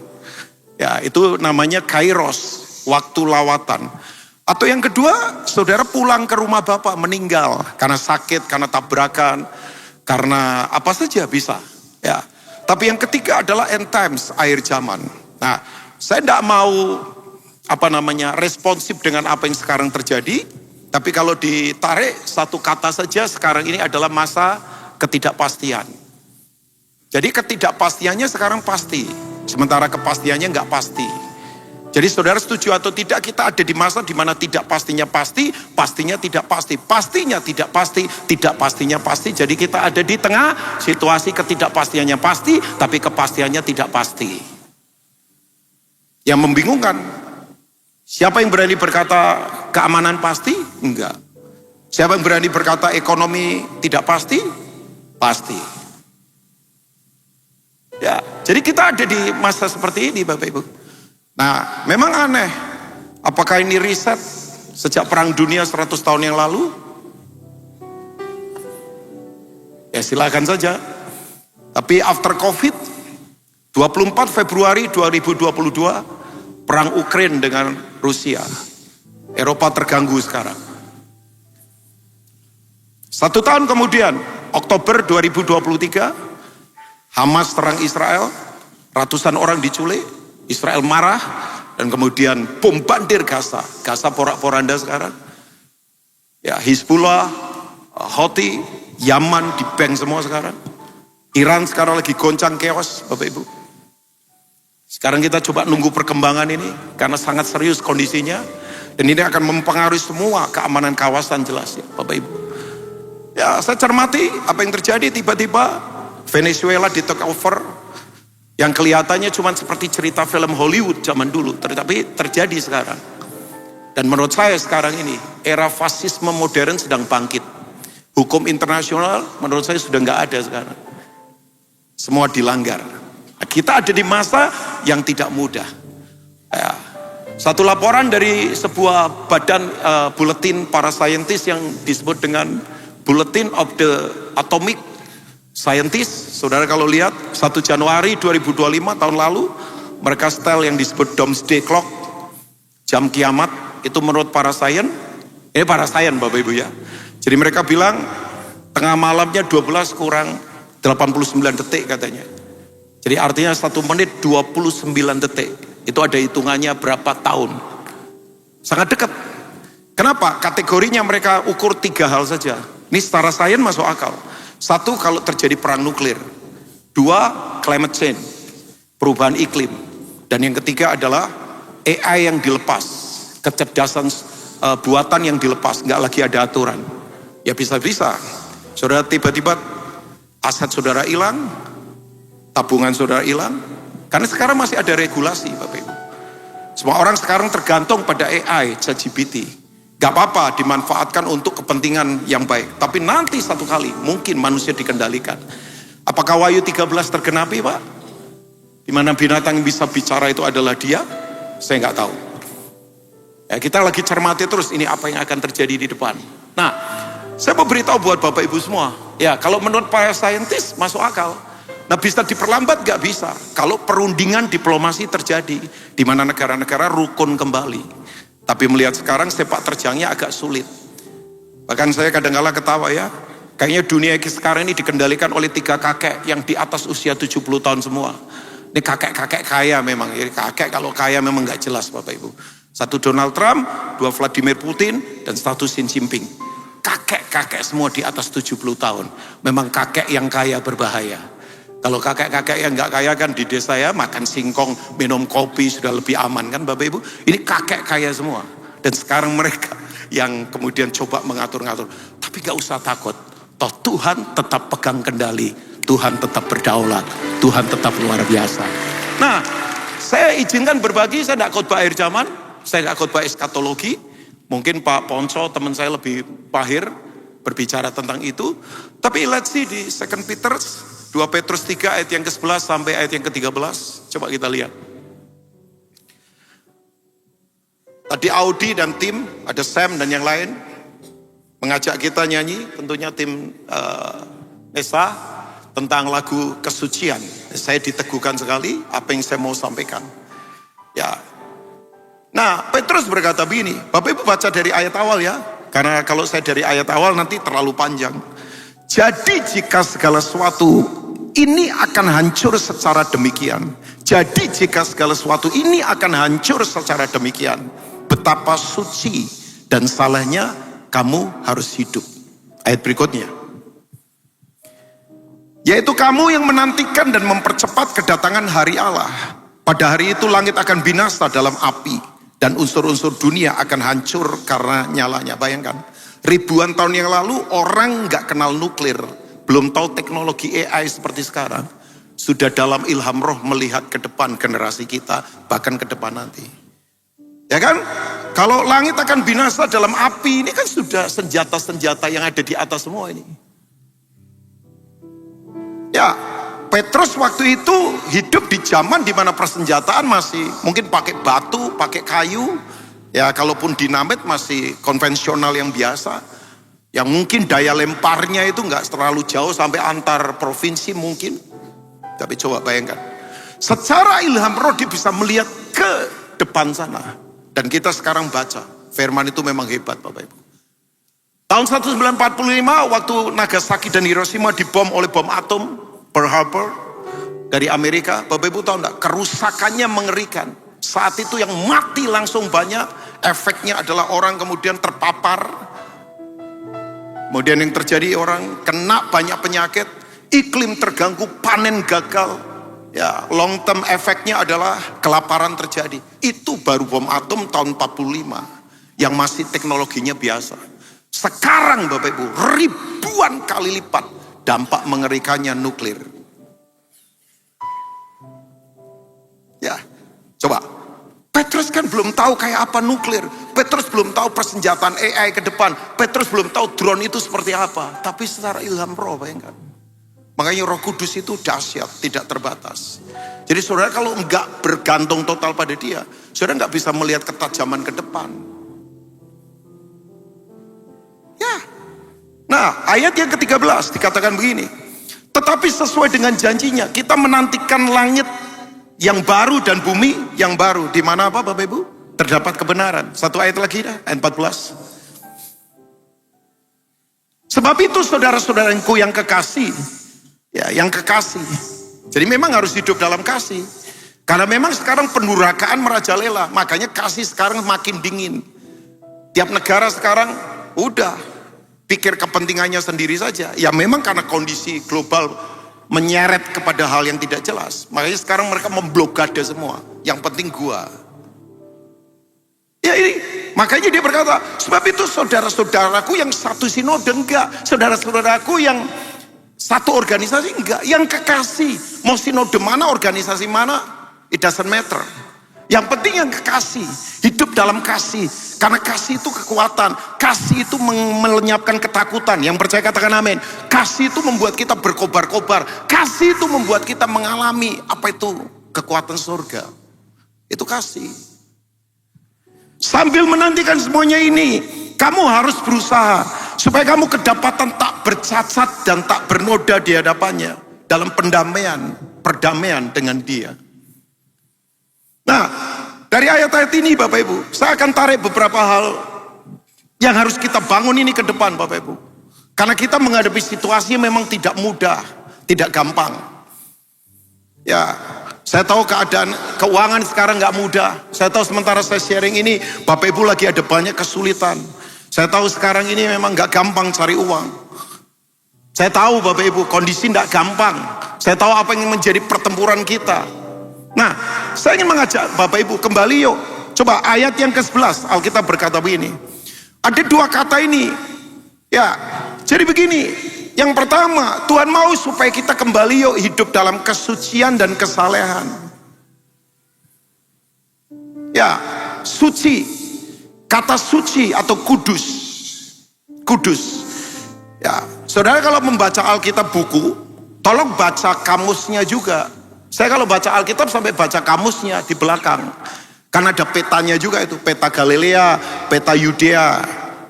S4: Ya itu namanya kairos, waktu lawatan. Atau yang kedua, saudara pulang ke rumah Bapak meninggal. Karena sakit, karena tabrakan, karena apa saja bisa. Ya. Tapi yang ketiga adalah end times, akhir zaman. Nah saya tidak mau responsif dengan apa yang sekarang terjadi. Tapi kalau ditarik satu kata saja, sekarang ini adalah masa ketidakpastian. Jadi ketidakpastiannya sekarang pasti, sementara kepastiannya nggak pasti. Jadi saudara setuju atau tidak, kita ada di masa di mana tidak pastinya pasti, pastinya tidak pasti, pastinya tidak pasti, tidak pastinya pasti. Jadi kita ada di tengah situasi ketidakpastiannya pasti, tapi kepastiannya tidak pasti. Yang membingungkan, siapa yang berani berkata keamanan pasti? Enggak. Siapa yang berani berkata ekonomi tidak pasti? Pasti. Ya, jadi kita ada di masa seperti ini Bapak Ibu. Nah, memang aneh. Apakah ini riset sejak perang dunia 100 tahun yang lalu? Ya silakan saja. Tapi after COVID, 24 Februari 2022, perang Ukraina dengan Rusia. Eropa terganggu sekarang. 1 tahun kemudian, Oktober 2023, Hamas serang Israel, ratusan orang diculik, Israel marah, dan kemudian bombardir Gaza. Gaza porak-poranda sekarang. Ya, Hizbullah, Houthi, Yaman di-bank semua sekarang. Iran sekarang lagi goncang chaos, Bapak Ibu. Sekarang kita coba nunggu perkembangan ini, karena sangat serius kondisinya. Dan ini akan mempengaruhi semua keamanan kawasan jelas ya, Bapak Ibu. Ya, saya cermati apa yang terjadi tiba-tiba. Venezuela di take over yang kelihatannya cuma seperti cerita film Hollywood zaman dulu, tetapi terjadi sekarang. Dan menurut saya sekarang ini era fasisme modern sedang bangkit. Hukum internasional menurut saya sudah nggak ada sekarang. Semua dilanggar. Nah, kita ada di masa yang tidak mudah. Ya. Satu laporan dari sebuah badan buletin para saintis yang disebut dengan Bulletin of the Atomic Scientist, saudara kalau lihat 1 Januari 2025 tahun lalu, mereka setel yang disebut Doomsday Clock, jam kiamat, itu menurut para sains, Bapak Ibu ya. Jadi mereka bilang tengah malamnya 12 kurang 89 detik katanya. Jadi artinya 1 menit 29 detik, itu ada hitungannya berapa tahun. Sangat dekat. Kenapa? Kategorinya mereka ukur 3 hal saja. Ini secara sains masuk akal. 1, kalau terjadi perang nuklir. 2, climate change, perubahan iklim. Dan yang ketiga adalah AI yang dilepas, kecerdasan buatan yang dilepas, nggak lagi ada aturan. Ya bisa-bisa, saudara tiba-tiba aset saudara hilang, tabungan saudara hilang, karena sekarang masih ada regulasi Bapak Ibu. Semua orang sekarang tergantung pada AI, ChatGPT. Gak apa-apa dimanfaatkan untuk kepentingan yang baik. Tapi nanti satu kali mungkin manusia dikendalikan. Apakah Wahyu 13 tergenapi Pak? Di mana binatang yang bisa bicara itu adalah dia? Saya nggak tahu. Ya, kita lagi cermati terus ini apa yang akan terjadi di depan. Nah, saya mau beritahu buat Bapak Ibu semua. Ya, kalau menurut para saintis masuk akal. Nah, bisa diperlambat? Gak bisa. Kalau perundingan diplomasi terjadi. Di mana negara-negara rukun kembali. Tapi melihat sekarang sepak terjangnya agak sulit. Bahkan saya kadang-kala ketawa ya. Kayaknya dunia sekarang ini dikendalikan oleh 3 kakek yang di atas usia 70 tahun semua. Ini kakek-kakek kaya memang. Jadi kakek kalau kaya memang gak jelas Bapak Ibu. 1 Donald Trump, 2 Vladimir Putin, dan 1 Xi Jinping. Kakek-kakek semua di atas 70 tahun. Memang kakek yang kaya berbahaya. Kalau kakek-kakek yang nggak kaya kan di desa ya makan singkong, minum kopi sudah lebih aman kan Bapak Ibu. Ini kakek kaya semua. Dan sekarang mereka yang kemudian coba mengatur-ngatur. Tapi gak usah takut. Toh Tuhan tetap pegang kendali. Tuhan tetap berdaulat. Tuhan tetap luar biasa. Nah, saya izinkan berbagi. Saya tidak khotbah akhir zaman. Saya tidak khotbah eskatologi. Mungkin Pak Ponco teman saya lebih pahir berbicara tentang itu. Tapi let's see di 2 Petrus 3 ayat yang ke-11 sampai ayat yang ke-13. Coba kita lihat. Tadi Audi dan tim, ada Sam dan yang lain. mengajak kita nyanyi, tentunya tim Nesa, tentang lagu kesucian. Saya diteguhkan sekali apa yang saya mau sampaikan. Ya. Nah, Petrus berkata begini, Bapak Ibu baca dari ayat awal ya, karena kalau saya dari ayat awal nanti terlalu panjang. Jadi jika segala sesuatu ini akan hancur secara demikian. Jadi jika segala sesuatu ini akan hancur secara demikian, betapa suci dan salehnya kamu harus hidup. Ayat berikutnya. Yaitu kamu yang menantikan dan mempercepat kedatangan hari Allah. Pada hari itu langit akan binasa dalam api, dan unsur-unsur dunia akan hancur karena nyalanya. Bayangkan, ribuan tahun yang lalu orang gak kenal nuklir, belum tahu teknologi AI seperti sekarang. Sudah dalam ilham roh melihat ke depan generasi kita, bahkan ke depan nanti. Ya kan? Kalau langit akan binasa dalam api, ini kan sudah senjata-senjata yang ada di atas semua ini. Ya, Petrus waktu itu hidup di zaman di mana persenjataan masih mungkin pakai batu, pakai kayu. Ya, kalaupun dinamit masih konvensional yang biasa. Yang mungkin daya lemparnya itu nggak terlalu jauh sampai antar provinsi mungkin. Tapi coba bayangkan, secara ilham roh dia bisa melihat ke depan sana. Dan kita sekarang baca, firman itu memang hebat Bapak Ibu. Tahun 1945 waktu Nagasaki dan Hiroshima dibom oleh bom atom Pearl Harbor dari Amerika, Bapak Ibu tahu enggak, kerusakannya mengerikan. Saat itu yang mati langsung banyak, efeknya adalah orang kemudian terpapar. Kemudian yang terjadi orang kena banyak penyakit, iklim terganggu, panen gagal. Ya, long term efeknya adalah kelaparan terjadi. Itu baru bom atom tahun 45 yang masih teknologinya biasa. Sekarang Bapak Ibu, ribuan kali lipat dampak mengerikannya nuklir. Ya, coba. Petrus kan belum tahu kayak apa nuklir. Petrus belum tahu persenjataan AI ke depan. Petrus belum tahu drone itu seperti apa. Tapi secara ilham roh, bayangkan. Makanya Roh Kudus itu dahsyat, tidak terbatas. Jadi saudara kalau enggak bergantung total pada dia, saudara enggak bisa melihat ketajaman ke depan. Ya. Nah, ayat yang ke-13 dikatakan begini. Tetapi sesuai dengan janjinya, kita menantikan langit yang baru dan bumi yang baru. Di mana apa Bapak Ibu? Terdapat kebenaran. Satu ayat lagi dah, ayat 14. Sebab itu saudara-saudaraku yang kekasih, ya, yang kekasih. Jadi memang harus hidup dalam kasih. Karena memang sekarang pendurakaan merajalela, makanya kasih sekarang makin dingin. Tiap negara sekarang udah pikir kepentingannya sendiri saja. Ya memang karena kondisi global menyeret kepada hal yang tidak jelas. Makanya sekarang mereka memblokade semua. Yang penting gua. Ya ini, makanya dia berkata, sebab itu saudara-saudaraku yang satu sinode enggak. Saudara-saudaraku yang satu organisasi enggak. Yang kekasih, mau sinode mana, organisasi mana, it doesn't matter. Yang penting yang kekasih, hidup dalam kasih. Karena kasih itu kekuatan, kasih itu melenyapkan ketakutan. Yang percaya katakan amin. Kasih itu membuat kita berkobar-kobar. Kasih itu membuat kita mengalami apa itu kekuatan surga. Itu kasih. Sambil menantikan semuanya ini, kamu harus berusaha supaya kamu kedapatan tak bercacat dan tak bernoda di hadapannya dalam perdamaian dengan dia. Nah, dari ayat-ayat ini Bapak Ibu, saya akan tarik beberapa hal yang harus kita bangun ini ke depan Bapak Ibu. Karena kita menghadapi situasi yang memang tidak mudah, tidak gampang. Ya, saya tahu keadaan keuangan sekarang gak mudah. Saya tahu sementara saya sharing ini, Bapak Ibu lagi ada banyak kesulitan. Saya tahu sekarang ini memang gak gampang cari uang. Saya tahu Bapak Ibu kondisi gak gampang. Saya tahu apa yang menjadi pertempuran kita. Nah, saya ingin mengajak Bapak Ibu kembali yuk. Coba ayat yang ke-11, Alkitab berkata begini. Ada dua kata ini. Ya, jadi begini. Yang pertama, Tuhan mau supaya kita kembali yuk hidup dalam kesucian dan kesalehan. Ya, suci. Kata suci atau kudus. Kudus. Ya, saudara kalau membaca Alkitab buku, tolong baca kamusnya juga. Saya kalau baca Alkitab sampai baca kamusnya di belakang. Karena ada petanya juga itu. Peta Galilea, peta Yudea,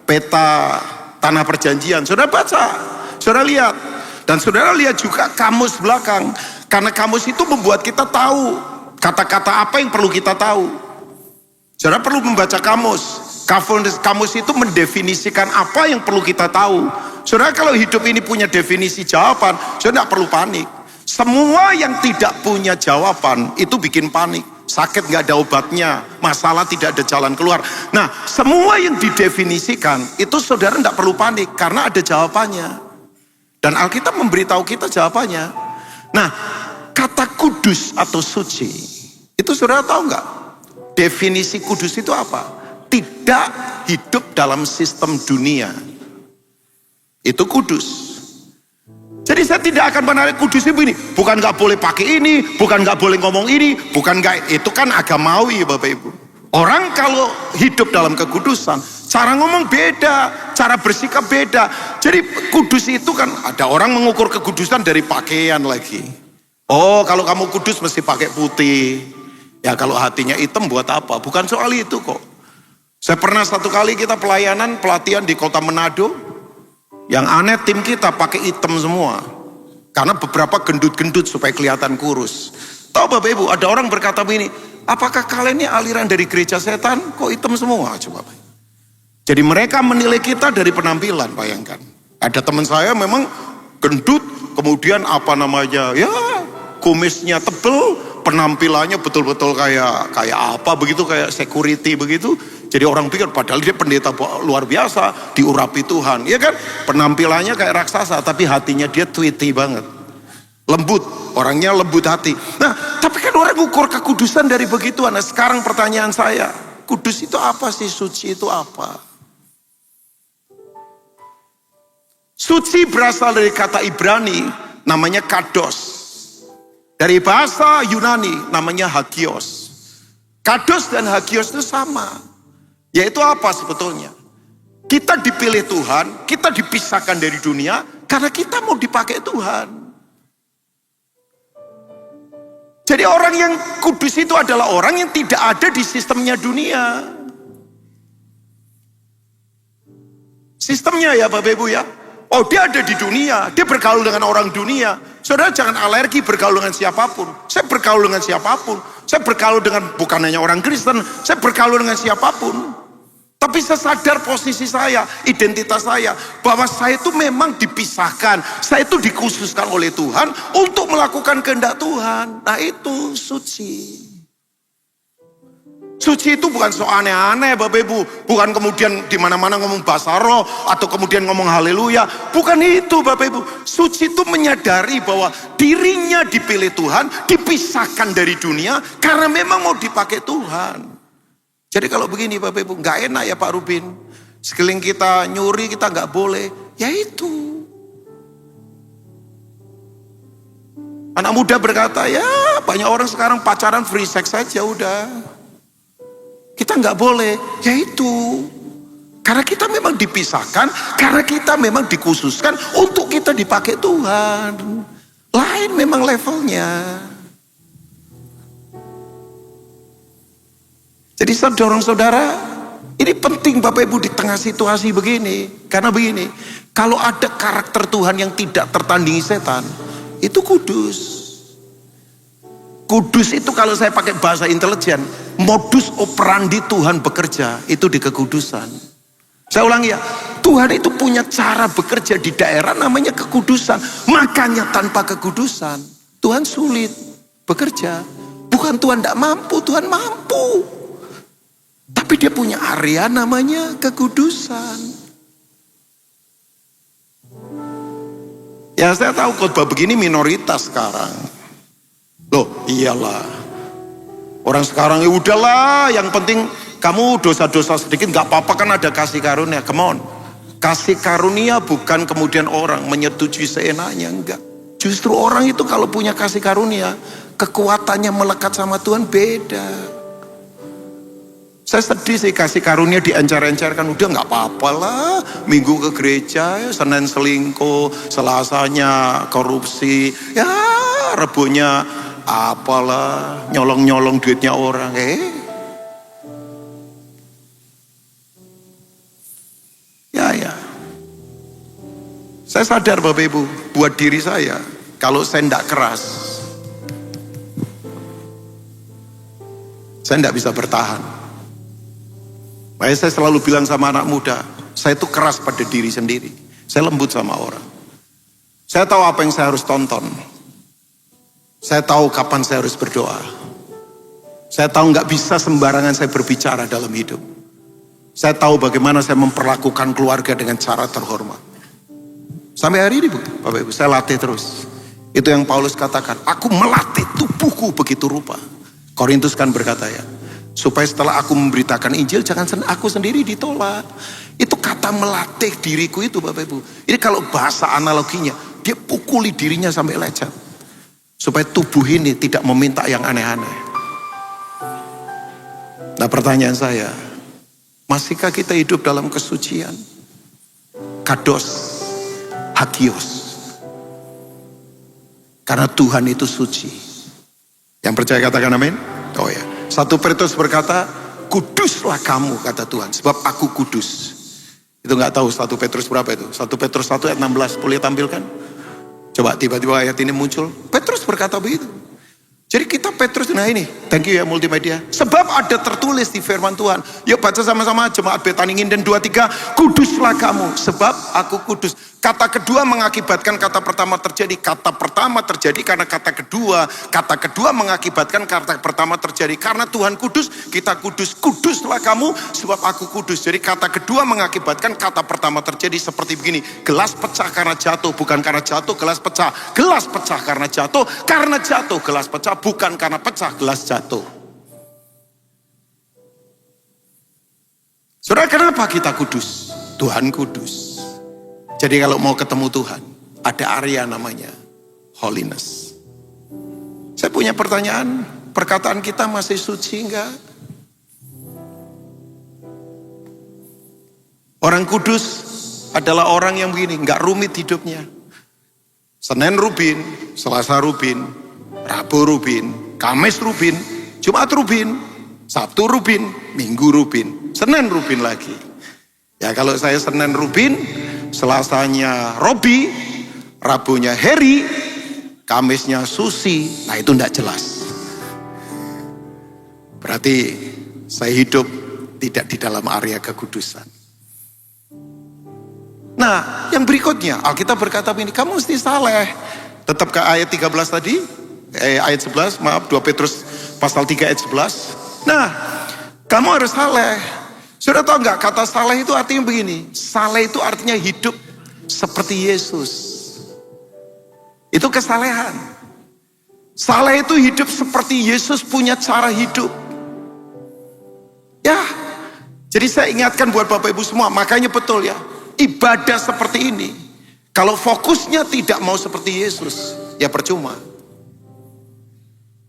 S4: peta Tanah Perjanjian. Saudara baca, saudara lihat. Dan saudara lihat juga kamus belakang. Karena kamus itu membuat kita tahu kata-kata apa yang perlu kita tahu. Saudara perlu membaca kamus. Kamus itu mendefinisikan apa yang perlu kita tahu. Saudara kalau hidup ini punya definisi jawaban, saudara tidak perlu panik. Semua yang tidak punya jawaban itu bikin panik. Sakit nggak ada obatnya, masalah tidak ada jalan keluar. Nah, semua yang didefinisikan itu saudara tidak perlu panik karena ada jawabannya. Dan Alkitab memberitahu kita jawabannya. Nah, kata kudus atau suci, itu saudara tahu nggak? Definisi kudus itu apa? Tidak hidup dalam sistem dunia. Itu kudus. Jadi saya tidak akan menarik kudus ini. Bukan nggak boleh pakai ini, bukan nggak boleh ngomong ini, bukan nggak, itu kan agamawi Bapak Ibu. Orang kalau hidup dalam kekudusan, cara ngomong beda, cara bersikap beda. Jadi kudus itu kan ada orang mengukur kekudusan dari pakaian lagi. Oh, kalau kamu kudus mesti pakai putih. Ya kalau hatinya hitam buat apa? Bukan soal itu kok. Saya pernah satu kali kita pelatihan di kota Manado. Yang aneh tim kita pakai hitam semua. Karena beberapa gendut-gendut supaya kelihatan kurus. Tahu Bapak Ibu, ada orang berkata begini, apakah kalian ini aliran dari gereja setan? Kok hitam semua? Coba. Jadi mereka menilai kita dari penampilan, bayangkan. Ada teman saya memang gendut, kemudian apa namanya, ya kumisnya tebel, penampilannya betul-betul kayak apa begitu, kayak security begitu. Jadi orang pikir padahal dia pendeta luar biasa, diurapi Tuhan, ya kan? Penampilannya kayak raksasa, tapi hatinya dia tweety banget. Lembut, orangnya lembut hati. Nah, tapi kan orang ukur kekudusan dari begituan. Nah, sekarang pertanyaan saya, kudus itu apa sih? Suci itu apa? Suci berasal dari kata Ibrani, namanya kados. Dari bahasa Yunani, namanya hagios. Kados dan hagios itu sama. Yaitu apa sebetulnya? Kita dipilih Tuhan, kita dipisahkan dari dunia, karena kita mau dipakai Tuhan. Jadi orang yang kudus itu adalah orang yang tidak ada di sistemnya dunia. Sistemnya ya Bapak Ibu ya. Oh dia ada di dunia, dia bergaul dengan orang dunia. Saudara jangan alergi bergaul dengan siapapun. Saya bergaul dengan siapapun. Saya bergaul dengan bukan hanya orang Kristen, saya bergaul dengan siapapun. Tapi saya sadar posisi saya, identitas saya, bahwa saya itu memang dipisahkan. Saya itu dikhususkan oleh Tuhan untuk melakukan kehendak Tuhan. Nah itu suci. Suci itu bukan so aneh-aneh Bapak Ibu. Bukan kemudian di mana-mana ngomong bahasa roh atau kemudian ngomong haleluya. Bukan itu Bapak Ibu. Suci itu menyadari bahwa dirinya dipilih Tuhan, dipisahkan dari dunia karena memang mau dipakai Tuhan. Jadi kalau begini Bapak Ibu, nggak enak ya Pak Rubin. Sekeliling kita nyuri, kita nggak boleh. Ya itu. Anak muda berkata, ya banyak orang sekarang pacaran free sex saja udah. Kita nggak boleh. Ya itu. Karena kita memang dipisahkan, karena kita memang dikhususkan untuk kita dipakai Tuhan. Lain memang levelnya. Jadi saudara-saudara, ini penting Bapak Ibu di tengah situasi begini. Karena begini, kalau ada karakter Tuhan yang tidak tertandingi setan, itu kudus. Kudus itu kalau saya pakai bahasa intelijen, modus operandi Tuhan bekerja, itu di kekudusan. Saya ulangi ya, Tuhan itu punya cara bekerja di daerah namanya kekudusan. Makanya tanpa kekudusan, Tuhan sulit bekerja. Bukan Tuhan tidak mampu, Tuhan mampu. Tapi dia punya area namanya kekudusan. Ya saya tahu khotbah begini minoritas sekarang. Loh iyalah. Orang sekarang ya udahlah, yang penting kamu dosa-dosa sedikit gak apa-apa kan ada kasih karunia. Come on. Kasih karunia bukan kemudian orang menyetujui seenaknya, enggak. Justru orang itu kalau punya kasih karunia, kekuatannya melekat sama Tuhan beda. Saya sedih sih kasih karunia diencar-encarkan. Udah gak apa-apa lah. Minggu ke gereja, ya, Senin selingkuh, Selasanya korupsi. Ya Rebunya apalah, nyolong-nyolong duitnya orang. Ya. Saya sadar Bapak Ibu, buat diri saya, kalau saya tidak keras, saya tidak bisa bertahan. Makanya saya selalu bilang sama anak muda, saya itu keras pada diri sendiri. Saya lembut sama orang. Saya tahu apa yang saya harus tonton. Saya tahu kapan saya harus berdoa. Saya tahu nggak bisa sembarangan saya berbicara dalam hidup. Saya tahu bagaimana saya memperlakukan keluarga dengan cara terhormat. Sampai hari ini Bapak Ibu, saya latih terus. Itu yang Paulus katakan, aku melatih tubuhku begitu rupa. Korintus kan berkata ya, supaya setelah aku memberitakan Injil, jangan aku sendiri ditolak. Itu kata melatih diriku itu Bapak Ibu. Ini kalau bahasa analoginya, dia pukuli dirinya sampai lecet. Supaya tubuh ini tidak meminta yang aneh-aneh. Nah pertanyaan saya, masihkah kita hidup dalam kesucian? Kados, hagios. Karena Tuhan itu suci. Yang percaya katakan amin? Oh ya. 1 Petrus berkata, kuduslah kamu kata Tuhan, sebab aku kudus. Itu nggak tahu 1 Petrus berapa itu? 1 Petrus 1 ayat 16, boleh tampilkan? Coba tiba-tiba ayat ini muncul. Petrus berkata begitu. Jadi kita Petrus, nah ini, thank you ya multimedia. Sebab ada tertulis di firman Tuhan. Yuk baca sama-sama jemaat Betani Nginden 2-3. Kuduslah kamu, sebab aku kudus. Kata kedua mengakibatkan kata pertama terjadi. Kata pertama terjadi karena kata kedua. Kata kedua mengakibatkan kata pertama terjadi. Karena Tuhan kudus, kita kudus. Kuduslah kamu, sebab aku kudus. Jadi kata kedua mengakibatkan kata pertama terjadi seperti begini. Gelas pecah karena jatuh, bukan karena jatuh gelas pecah. Gelas pecah karena jatuh gelas pecah. Bukan karena pecah gelas jatuh. Saudara, kenapa kita kudus? Tuhan kudus. Jadi kalau mau ketemu Tuhan, ada area namanya holiness. Saya punya pertanyaan, perkataan kita masih suci enggak? Orang kudus adalah orang yang begini, enggak rumit hidupnya. Senin rubin, Selasa rubin, Rabu rubin, Kamis rubin, Jumat rubin, Sabtu rubin, Minggu rubin, Senin rubin lagi. Ya kalau saya Senin rubin, Selasanya Robi, Rabunya Heri, Kamisnya Susi, nah itu enggak jelas. Berarti saya hidup tidak di dalam area kekudusan. Nah yang berikutnya, Alkitab berkata begini, kamu mesti saleh. Tetap ke ayat 13 tadi, ayat 11, maaf 2 Petrus pasal 3 ayat 11. Nah, kamu harus saleh. Sudah tahu nggak kata saleh itu artinya begini? Saleh itu artinya hidup seperti Yesus. Itu kesalehan. Saleh itu hidup seperti Yesus punya cara hidup. Ya, jadi saya ingatkan buat Bapak Ibu semua, makanya betul ya, ibadah seperti ini, kalau fokusnya tidak mau seperti Yesus, ya percuma.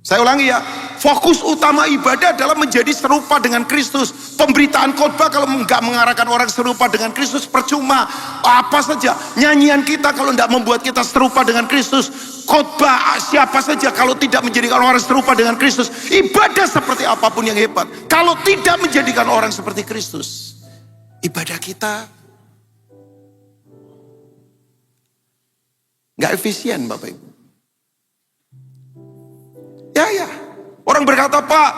S4: Saya ulangi ya, fokus utama ibadah adalah menjadi serupa dengan Kristus. Pemberitaan khotbah kalau enggak mengarahkan orang serupa dengan Kristus, percuma. Apa saja, nyanyian kita kalau enggak membuat kita serupa dengan Kristus, khotbah siapa saja kalau tidak menjadikan orang serupa dengan Kristus, ibadah seperti apapun yang hebat, kalau tidak menjadikan orang seperti Kristus, ibadah kita enggak efisien Bapak Ibu. Ya, orang berkata, Pak,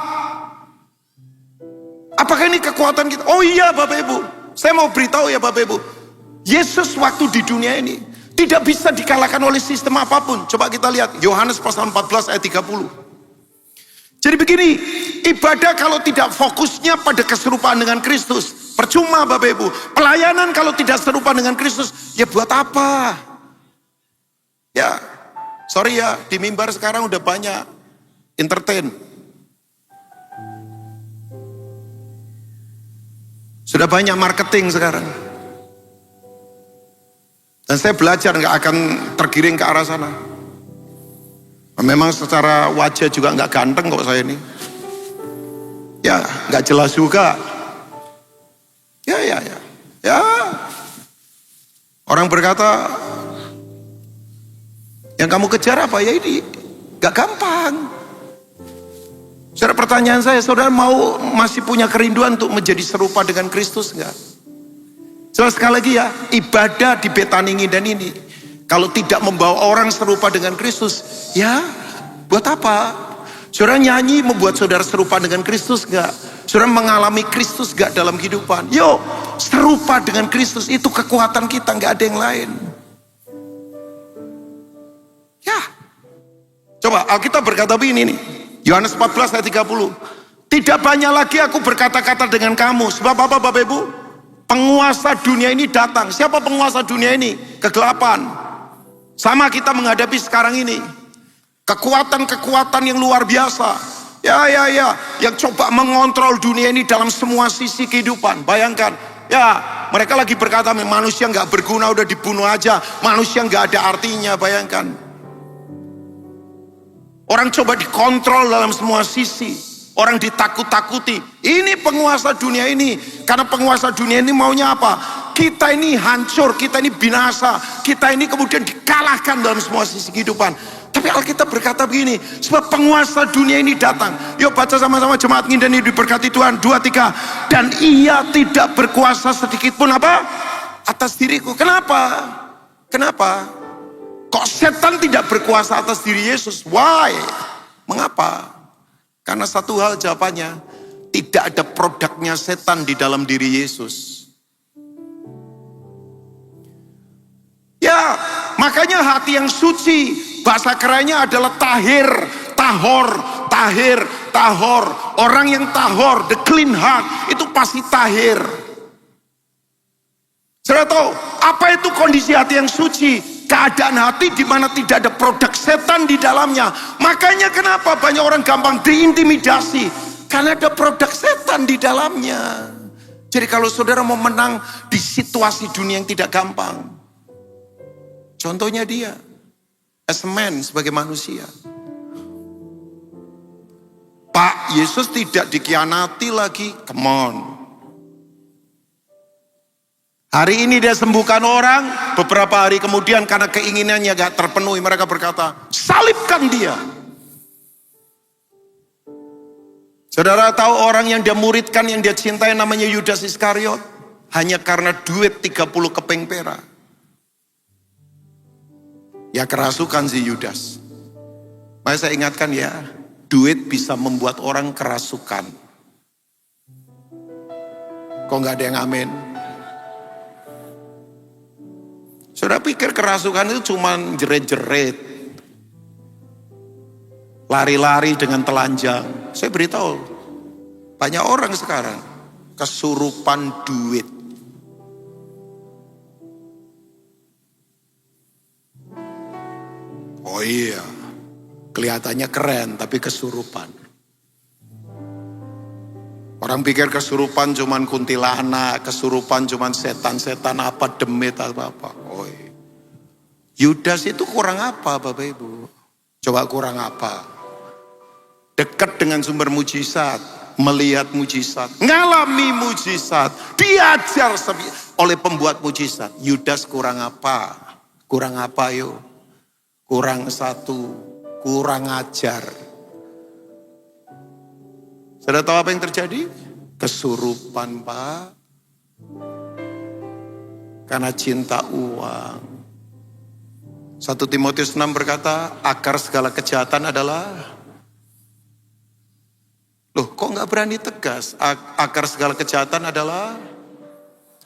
S4: apakah ini kekuatan kita? Oh iya Bapak Ibu, saya mau beritahu ya Bapak Ibu, Yesus waktu di dunia ini tidak bisa dikalahkan oleh sistem apapun. Coba kita lihat Yohanes pasal 14 ayat 30. Jadi begini, ibadah kalau tidak fokusnya pada keserupaan dengan Kristus, percuma Bapak Ibu. Pelayanan kalau tidak serupa dengan Kristus, ya buat apa? Ya, sorry ya, di mimbar sekarang udah banyak entertain. Sudah banyak marketing sekarang. Dan saya belajar gak akan tergiring ke arah sana. Memang secara wajah juga gak ganteng kok saya ini. Ya gak jelas juga. Ya. Orang berkata, yang kamu kejar apa? Ya ini gak gampang. Saudara, pertanyaan saya, saudara mau masih punya kerinduan untuk menjadi serupa dengan Kristus enggak? Sekali lagi ya, ibadah di Betani Nginden ini Kalau tidak membawa orang serupa dengan Kristus, ya buat apa? Saudara nyanyi membuat saudara serupa dengan Kristus gak? Saudara mengalami Kristus gak dalam kehidupan? Yuk, serupa dengan Kristus, itu kekuatan kita, gak ada yang lain. Ya, coba Alkitab berkata begini nih, Yohanes 14 ayat 30. Tidak banyak lagi aku berkata-kata dengan kamu. Sebab apa Bapak Ibu? Penguasa dunia ini datang. Siapa penguasa dunia ini? Kegelapan. Sama kita menghadapi sekarang ini. Kekuatan-kekuatan yang luar biasa. Ya. Yang coba mengontrol dunia ini dalam semua sisi kehidupan. Bayangkan. Ya, mereka lagi berkata manusia nggak berguna, udah dibunuh aja. Manusia nggak ada artinya, bayangkan. Orang coba dikontrol dalam semua sisi. Orang ditakut-takuti. Ini penguasa dunia ini. Karena penguasa dunia ini maunya apa? Kita ini hancur, kita ini binasa. Kita ini kemudian dikalahkan dalam semua sisi kehidupan. Tapi Alkitab berkata begini, sebab penguasa dunia ini datang. Yuk baca sama-sama jemaat Nginden ini diberkati Tuhan. 2, 3. Dan ia tidak berkuasa sedikit pun apa? Atas diriku. Kenapa? Kok setan tidak berkuasa atas diri Yesus? Why? Mengapa? Karena satu hal jawabannya, tidak ada produknya setan di dalam diri Yesus. Ya, makanya hati yang suci, bahasa kerennya adalah tahir, tahor. Orang yang tahor, the clean heart, itu pasti tahir. Saudara tahu, apa itu kondisi hati yang suci? Keadaan hati di mana tidak ada produk setan di dalamnya. Makanya kenapa banyak orang gampang diintimidasi? Karena ada produk setan di dalamnya. Jadi kalau saudara mau menang di situasi dunia yang tidak gampang. Contohnya dia, as a man, sebagai manusia. Pak Yesus tidak dikhianati lagi, come on. Hari ini dia sembuhkan orang, beberapa hari kemudian karena keinginannya gak terpenuhi, mereka berkata, salibkan dia. Saudara tahu orang yang dia muridkan, yang dia cintai namanya Yudas Iskariot, hanya karena duit 30 keping perak. Ya kerasukan si Yudas. Mari saya ingatkan ya, duit bisa membuat orang kerasukan. Kok gak ada yang amin? Saudara pikir kerasukan itu cuma jerit-jerit, lari-lari dengan telanjang. Saya beritahu, banyak orang sekarang kesurupan duit. Oh iya, kelihatannya keren tapi kesurupan. Orang pikir kesurupan cuman kuntilanak, kesurupan cuman setan-setan apa, demit apa-apa. Oh iya. Yudas itu kurang apa Bapak Ibu? Coba kurang apa? Dekat dengan sumber mujizat, melihat mujizat, ngalami mujizat, diajar oleh pembuat mujizat. Yudas kurang apa? Kurang apa yuk? Kurang satu, kurang ajar. Saudara tahu apa yang terjadi? Kesurupan Pak. Karena cinta uang. 1 Timotius 6 berkata, akar segala kejahatan adalah... Loh kok gak berani tegas? Akar segala kejahatan adalah...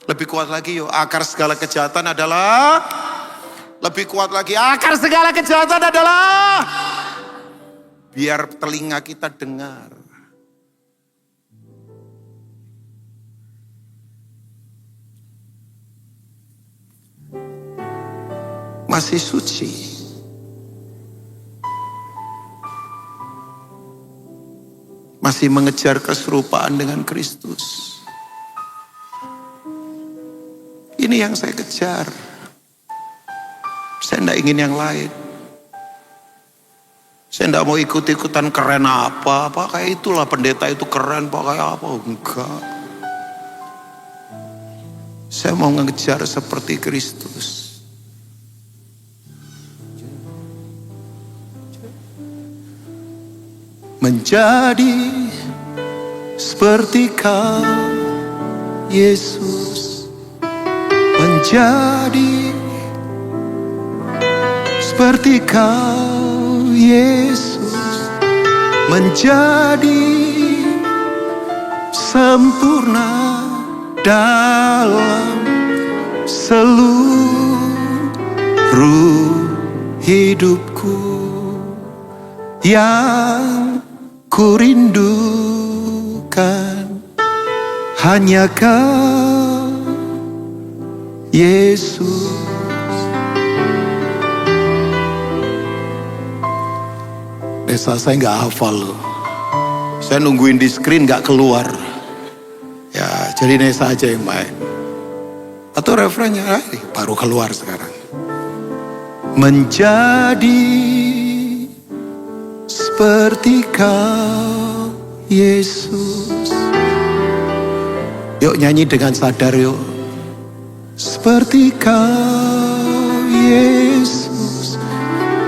S4: Lebih kuat lagi yuk. Akar segala kejahatan adalah... Lebih kuat lagi. Akar segala kejahatan adalah... Biar telinga kita dengar. Masih suci. Masih mengejar keserupaan dengan Kristus. Ini yang saya kejar. Saya tidak ingin yang lain. Saya tidak mau ikut-ikutan keren apa kayak itulah pendeta itu keren, pakai apa, enggak. Saya mau mengejar seperti Kristus. Menjadi seperti Kau, Yesus. Menjadi seperti Kau Yesus, menjadi sempurna dalam seluruh hidupku. Yang ku rindukan hanya Kau Yesus. Nesa, saya nggak hafal loh. Saya nungguin di screen nggak keluar. Ya, jadi Nesa aja yang main. Atau refrennya baru keluar sekarang. Menjadi seperti Kau Yesus. Yuk nyanyi dengan sadar yuk. Seperti Kau Yesus,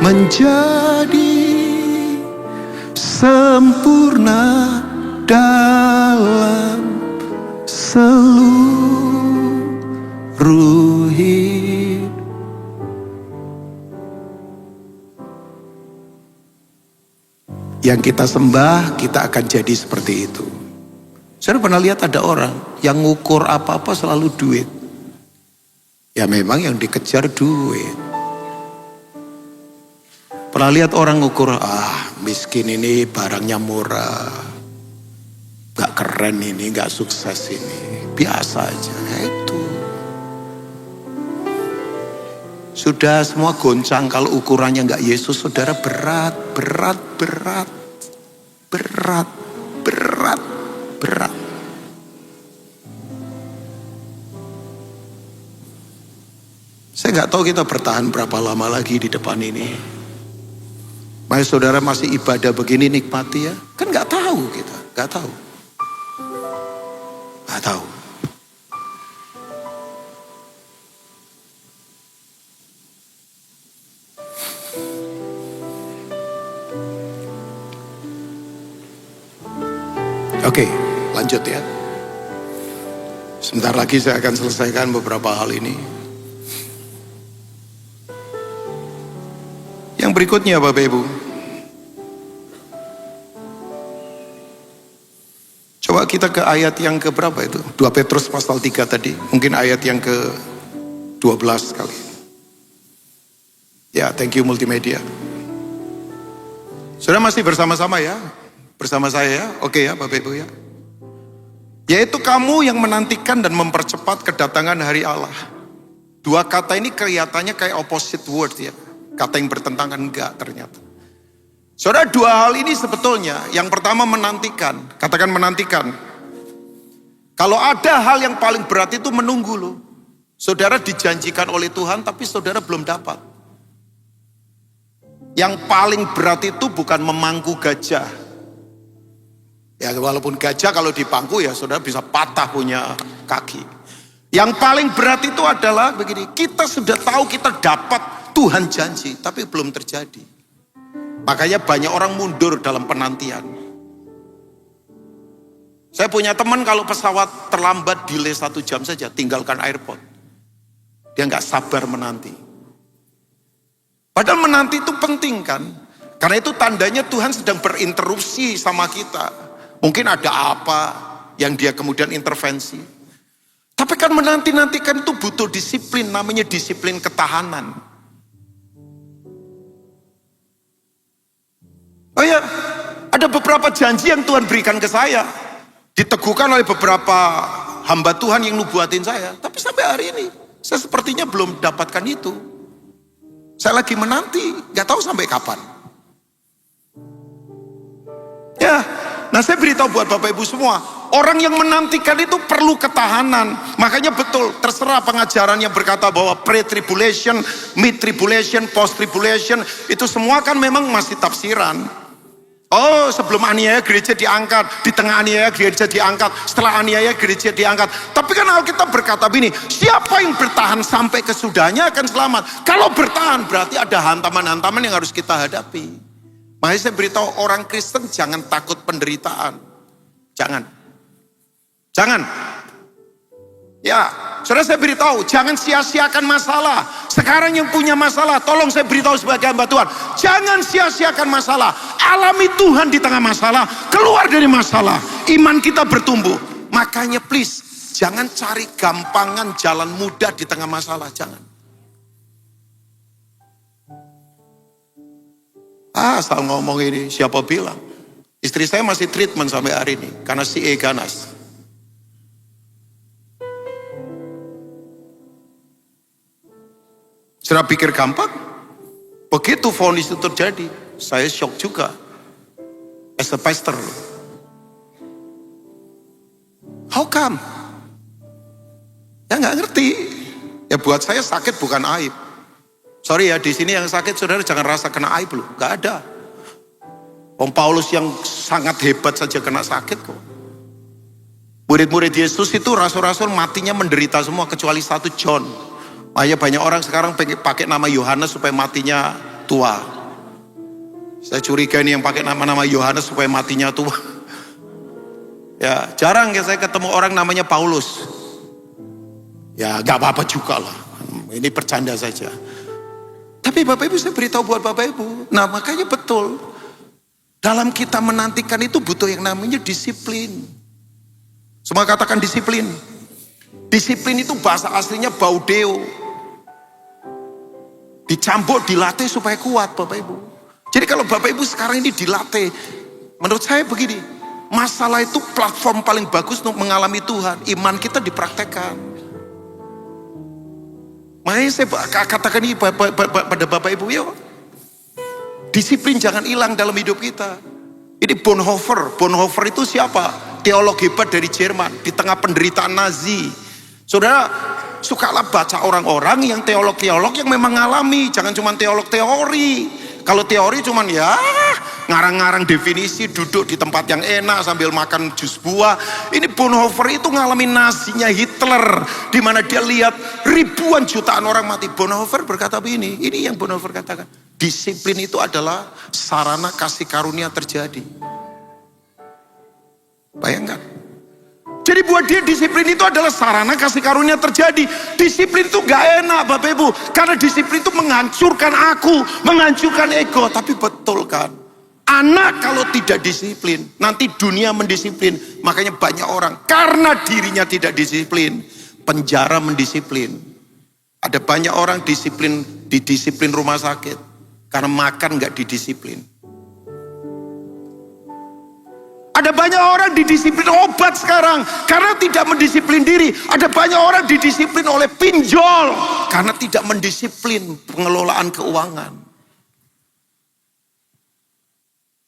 S4: menjadi sempurna dalam seluruh hidup. Yang kita sembah, kita akan jadi seperti itu. Saya pernah lihat ada orang yang ngukur apa-apa selalu duit. Ya memang yang dikejar duit. Pernah lihat orang ngukur, miskin ini barangnya murah. Gak keren ini, gak sukses ini. Biasa aja, itu. Sudah semua goncang kalau ukurannya gak Yesus, saudara, berat. Saya gak tahu kita bertahan berapa lama lagi di depan ini. Makanya saudara masih ibadah begini nikmati ya. Kan gak tahu kita, gak tahu. Oke, lanjut ya. Sebentar lagi saya akan selesaikan beberapa hal ini. Yang berikutnya Bapak Ibu. Coba kita ke ayat yang ke berapa itu? 2 Petrus pasal 3 tadi. Mungkin ayat yang ke 12 kali. Ya, thank you multimedia. Sudah masih bersama-sama ya? Bersama saya ya? Oke ya Bapak Ibu ya? Yaitu kamu yang menantikan dan mempercepat kedatangan hari Allah. Dua kata ini kelihatannya kayak opposite word ya. Kata yang bertentangan, enggak ternyata. Saudara, dua hal ini sebetulnya, yang pertama menantikan, katakan menantikan. Kalau ada hal yang paling berat itu menunggu loh. Saudara dijanjikan oleh Tuhan tapi saudara belum dapat. Yang paling berat itu bukan memangku gajah. Ya walaupun gajah kalau dipangku ya saudara bisa patah punya kaki. Yang paling berat itu adalah begini, kita sudah tahu kita dapat Tuhan janji, tapi belum terjadi. Makanya banyak orang mundur dalam penantian. Saya punya teman kalau pesawat terlambat delay 1 jam saja, tinggalkan airport. Dia nggak sabar menanti. Padahal menanti itu penting kan? Karena itu tandanya Tuhan sedang berinterupsi sama kita. Mungkin ada apa yang dia kemudian intervensi. Tapi kan menanti-nantikan itu butuh disiplin, namanya disiplin ketahanan. Oh ya, ada beberapa janji yang Tuhan berikan ke saya. Diteguhkan oleh beberapa hamba Tuhan yang nubuatin saya. Tapi sampai hari ini, saya sepertinya belum dapatkan itu. Saya lagi menanti, gak tahu sampai kapan. Ya, nah saya beritahu buat Bapak Ibu semua. Orang yang menantikan itu perlu ketahanan. Makanya betul, terserah pengajaran yang berkata bahwa pre-tribulation, mid-tribulation, post-tribulation. Itu semua kan memang masih tafsiran. Oh, sebelum aniaya gereja diangkat, di tengah aniaya gereja diangkat, setelah aniaya gereja diangkat. Tapi kan Alkitab berkata begini, siapa yang bertahan sampai kesudahnya akan selamat. Kalau bertahan berarti ada hantaman-hantaman yang harus kita hadapi. Makanya saya beritahu orang Kristen jangan takut penderitaan. Jangan. Ya, saudara saya beritahu, jangan sia-siakan masalah. Sekarang yang punya masalah, tolong saya beritahu sebagai hamba Tuhan, jangan sia-siakan masalah. Alami Tuhan di tengah masalah, keluar dari masalah, iman kita bertumbuh. Makanya please, jangan cari gampangan jalan mudah di tengah masalah, jangan. Asal ngomong ini, siapa bilang? Istri saya masih treatment sampai hari ini, karena si ganas. Sudah pikir gampang? Begitu vonis itu terjadi, saya shock juga. As a pastor. How come? Ya nggak ngerti. Ya buat saya sakit bukan aib. Sorry ya, di sini yang sakit saudara jangan rasa kena aib loh. Nggak ada. Om Paulus yang sangat hebat saja kena sakit kok. Murid-murid Yesus itu rasul-rasul matinya menderita semua kecuali satu John. Makanya banyak orang sekarang pakai nama Yohanes supaya matinya tua. Saya curiga ini yang pakai nama-nama Yohanes supaya matinya tua. Ya jarang ya saya ketemu orang namanya Paulus. Ya gak apa-apa juga lah. Ini bercanda saja. Tapi Bapak Ibu saya beritahu buat Bapak Ibu. Nah makanya betul. Dalam kita menantikan itu butuh yang namanya disiplin. Semua katakan disiplin. Disiplin itu bahasa aslinya baudeo. Dicampur, dilatih supaya kuat Bapak Ibu. Jadi kalau Bapak Ibu sekarang ini dilatih, menurut saya begini, masalah itu platform paling bagus untuk mengalami Tuhan. Iman kita dipraktekkan. Makanya saya katakan ini pada Bapak Ibu, yuk. Disiplin jangan hilang dalam hidup kita. Ini Bonhoeffer. Bonhoeffer itu siapa? Teolog hebat dari Jerman. Di tengah penderitaan Nazi. Saudara, sukalah baca orang-orang yang teolog-teolog yang memang ngalami. Jangan cuma teolog teori. Kalau teori cuma ya ngarang-ngarang definisi, duduk di tempat yang enak sambil makan jus buah. Ini Bonhoeffer itu ngalamin Nazinya Hitler, di mana dia lihat ribuan jutaan orang mati. Bonhoeffer berkata begini, ini yang Bonhoeffer katakan, disiplin itu adalah sarana kasih karunia terjadi. Bayangkan. Jadi buat dia disiplin itu adalah sarana kasih karunia terjadi. Disiplin itu gak enak Bapak Ibu. Karena disiplin itu menghancurkan aku, menghancurkan ego. Tapi betul kan? Anak kalau tidak disiplin, nanti dunia mendisiplin. Makanya banyak orang karena dirinya tidak disiplin, penjara mendisiplin. Ada banyak orang didisiplin rumah sakit. Karena makan gak didisiplin. Ada banyak orang didisiplin obat sekarang karena tidak mendisiplin diri. Ada banyak orang didisiplin oleh pinjol karena tidak mendisiplin pengelolaan keuangan.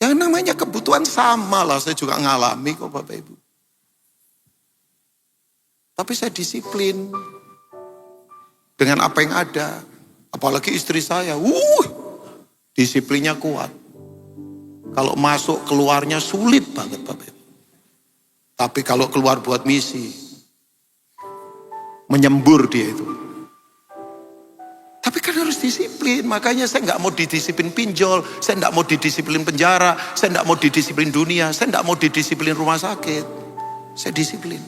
S4: Yang namanya kebutuhan sama lah, saya juga ngalami kok Bapak Ibu. Tapi saya disiplin dengan apa yang ada. Apalagi istri saya, disiplinnya kuat. Kalau masuk keluarnya sulit banget Bapak Ibu. Tapi kalau keluar buat misi, menyembur dia itu. Tapi kan harus disiplin. Makanya saya nggak mau didisiplin pinjol, saya nggak mau didisiplin penjara, saya nggak mau didisiplin dunia, saya nggak mau didisiplin rumah sakit. Saya disiplin.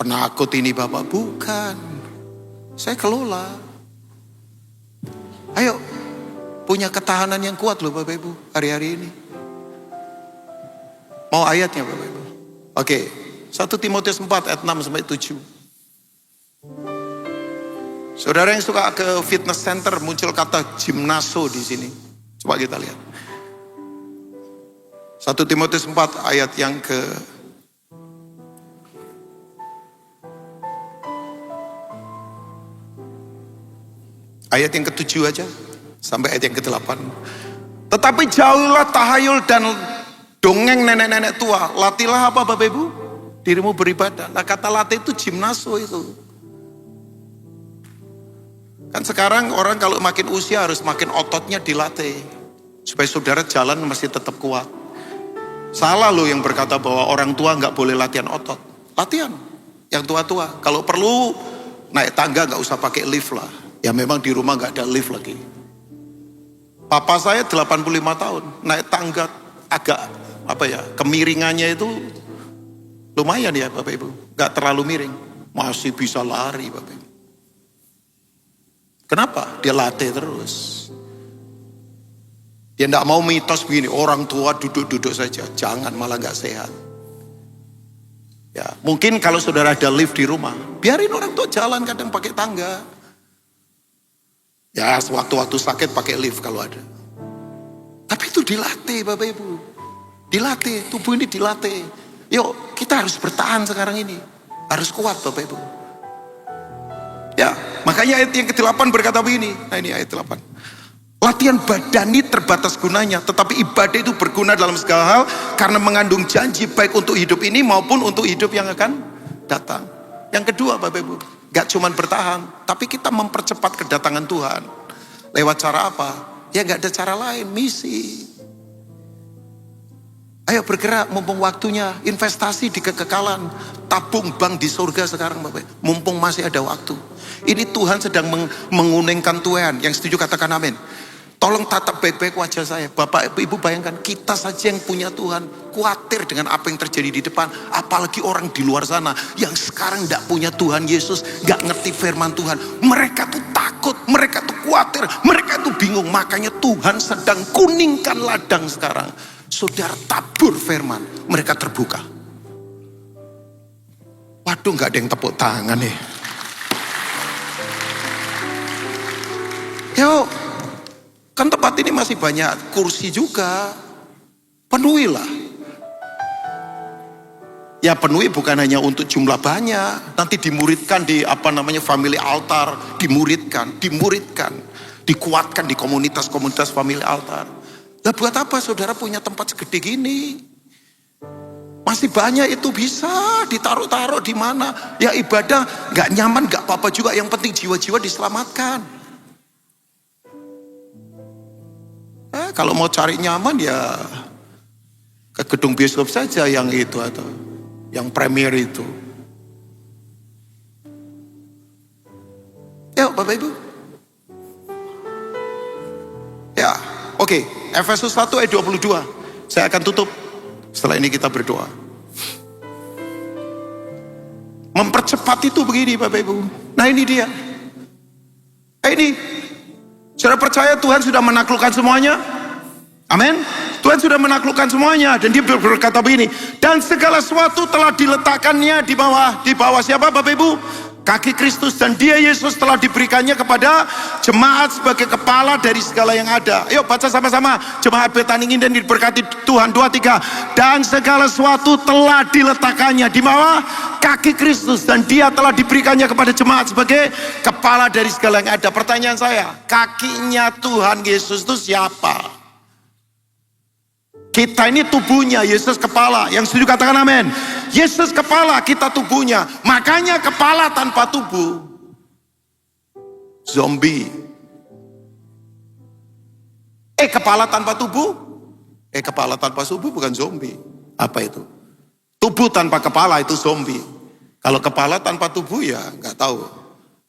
S4: Penakut ini Bapak, bukan. Saya kelola. Ayo. Punya ketahanan yang kuat loh Bapak Ibu hari-hari ini. Mau ayatnya Bapak Ibu? Oke, 1 Timotius 4 ayat 6 sampai 7. Saudara yang suka ke fitness center muncul kata gimnaso di sini. Coba kita lihat. 1 Timotius 4 ayat yang ke ayat yang ke-7 aja. Sampai ayat yang ke-8. Tetapi jauhilah tahayul dan dongeng nenek-nenek tua. Latilah apa Bapak Ibu? Dirimu beribadah. Nah kata latih itu gimnaso itu. Kan sekarang orang kalau makin usia harus makin ototnya dilatih. Supaya saudara jalan masih tetap kuat. Salah loh yang berkata bahwa orang tua gak boleh latihan otot. Latihan. Yang tua-tua. Kalau perlu naik tangga gak usah pakai lift lah. Ya memang di rumah gak ada lift lagi. Papa saya 85 tahun, naik tangga agak kemiringannya itu lumayan ya Bapak Ibu, gak terlalu miring. masih bisa lari Bapak Ibu. Kenapa? Dia latih terus. Dia tidak mau mitos begini, orang tua duduk-duduk saja. Jangan, malah gak sehat. Ya, mungkin kalau saudara ada lift di rumah, biarin orang tua jalan kadang pakai tangga. Ya, sewaktu-waktu sakit pakai lift kalau ada. Tapi itu dilatih Bapak Ibu. Dilatih, tubuh ini dilatih. Yuk, kita harus bertahan sekarang ini. Harus kuat Bapak Ibu. Ya, makanya ayat yang ke-8 berkata begini. Nah ini ayat 8. Latihan badani terbatas gunanya, tetapi ibadah itu berguna dalam segala hal karena mengandung janji baik untuk hidup ini maupun untuk hidup yang akan datang. Yang kedua Bapak Ibu, gak cuma bertahan, tapi kita mempercepat kedatangan Tuhan. Lewat cara apa? Ya gak ada cara lain, misi. Ayo bergerak mumpung waktunya, investasi di kekekalan, tabung bank di surga sekarang Bapak Ibu. Mumpung masih ada waktu. Ini Tuhan sedang menguningkan Tuhan, yang setuju katakan amin. Tolong tatap baik-baik wajah saya. Bapak Ibu bayangkan, kita saja yang punya Tuhan khawatir dengan apa yang terjadi di depan. Apalagi orang di luar sana yang sekarang tidak punya Tuhan Yesus, gak ngerti firman Tuhan. Mereka tuh takut, mereka tuh khawatir, mereka tuh bingung. Makanya Tuhan sedang kuningkan ladang sekarang. Saudara tabur firman, mereka terbuka. Waduh, gak ada yang tepuk tangan nih. Yuk, kan tempat ini masih banyak kursi juga. Penuhilah. Ya penuhi bukan hanya untuk jumlah banyak. Nanti dimuridkan di family altar. Dimuridkan. Dikuatkan di komunitas-komunitas family altar. Lah buat apa saudara punya tempat segede gini? Masih banyak itu bisa ditaruh-taruh di mana. Ya ibadah gak nyaman gak apa-apa juga. Yang penting jiwa-jiwa diselamatkan. Kalau mau cari nyaman ya ke gedung bioskop saja yang itu atau yang premier itu. Yuk Bapak Ibu. Ya, oke. Efesus 1 ayat 22. Saya akan tutup. Setelah ini kita berdoa. Mempercepat itu begini Bapak Ibu. Nah ini dia. Ini. Saudara percaya Tuhan sudah menaklukkan semuanya? Amin. Tuhan sudah menaklukkan semuanya dan dia berkata begini, dan segala sesuatu telah diletakkannya di bawah siapa Bapak Ibu? Kaki Kristus, dan dia Yesus telah diberikannya kepada jemaat sebagai kepala dari segala yang ada. Ayo baca sama-sama. Jemaat Betaning dan diberkati Tuhan. 2, 3. Dan segala sesuatu telah diletakkannya di bawah kaki Kristus, dan dia telah diberikannya kepada jemaat sebagai kepala dari segala yang ada. Pertanyaan saya, kakinya Tuhan Yesus itu siapa? Kita ini tubuhnya, Yesus kepala. Yang setuju katakan amin. Yesus kepala, kita tubuhnya. Makanya kepala tanpa tubuh zombie. Kepala tanpa tubuh? Kepala tanpa tubuh bukan zombie. Apa itu? Tubuh tanpa kepala itu zombie. Kalau kepala tanpa tubuh ya nggak tahu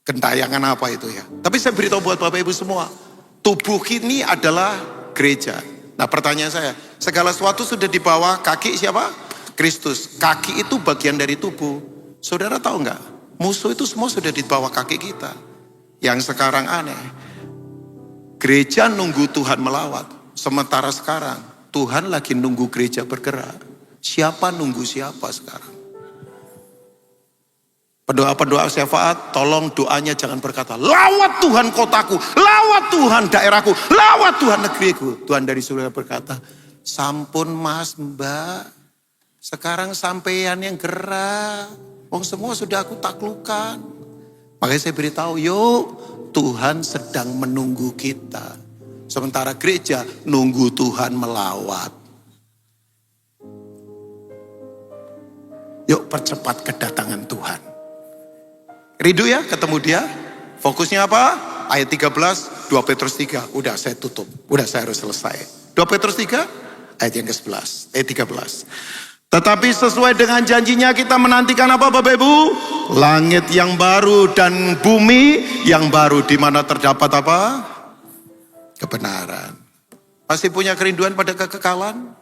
S4: gentayangan apa itu ya. Tapi saya beritahu buat Bapak Ibu semua, tubuh ini adalah gereja. Nah pertanyaan saya, segala sesuatu sudah di bawah kaki siapa? Kristus. Kaki itu bagian dari tubuh. Saudara tahu nggak? Musuh itu semua sudah di bawah kaki kita. Yang sekarang aneh, gereja nunggu Tuhan melawat. Sementara sekarang Tuhan lagi nunggu gereja bergerak. Siapa nunggu siapa sekarang? Pendoa-pendoa syafaat, tolong doanya jangan berkata, lawat Tuhan kotaku, lawat Tuhan daerahku, lawat Tuhan negeriku. Tuhan dari surga berkata, sampun mas mbak, sekarang sampean yang gerak. Wong semua sudah aku taklukkan. Makanya saya beritahu, yuk Tuhan sedang menunggu kita. Sementara gereja nunggu Tuhan melawat. Yuk percepat kedatangan Tuhan. Rindu ya ketemu dia. Fokusnya apa? Ayat 13, 2 Petrus 3. Udah saya tutup. Udah saya harus selesai. 2 Petrus 3 ayat yang ke-11. Ayat 13. Tetapi sesuai dengan janjinya kita menantikan apa Bapak Ibu? Langit yang baru dan bumi yang baru, di mana terdapat apa? Kebenaran. Masih punya kerinduan pada kekekalan?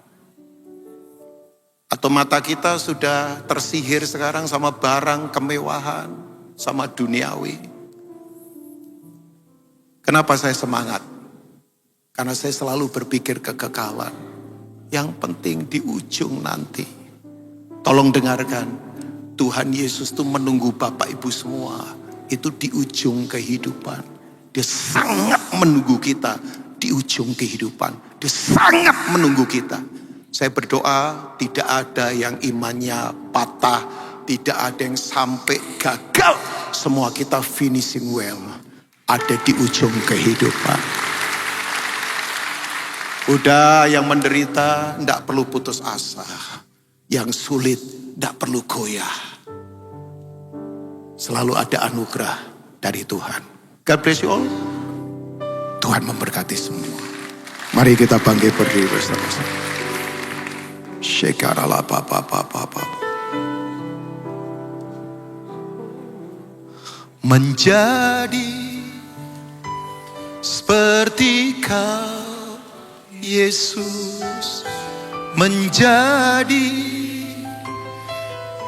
S4: Atau mata kita sudah tersihir sekarang sama barang kemewahan, sama duniawi. Kenapa saya semangat? Karena saya selalu berpikir kekekalan. Yang penting di ujung nanti. Tolong dengarkan, Tuhan Yesus itu menunggu Bapak Ibu semua. Itu di ujung kehidupan. Dia sangat menunggu kita di ujung kehidupan. Dia sangat menunggu kita. Saya berdoa tidak ada yang imannya patah, tidak ada yang sampai gagal. Semua kita finishing well, ada di ujung kehidupan. Udah yang menderita tidak perlu putus asa, yang sulit tidak perlu goyah. Selalu ada anugerah dari Tuhan. God bless you all. Tuhan memberkati semua. Mari kita bangkit berdiri bersama-sama. Shekarala papa. Menjadi seperti Kau, Yesus. Menjadi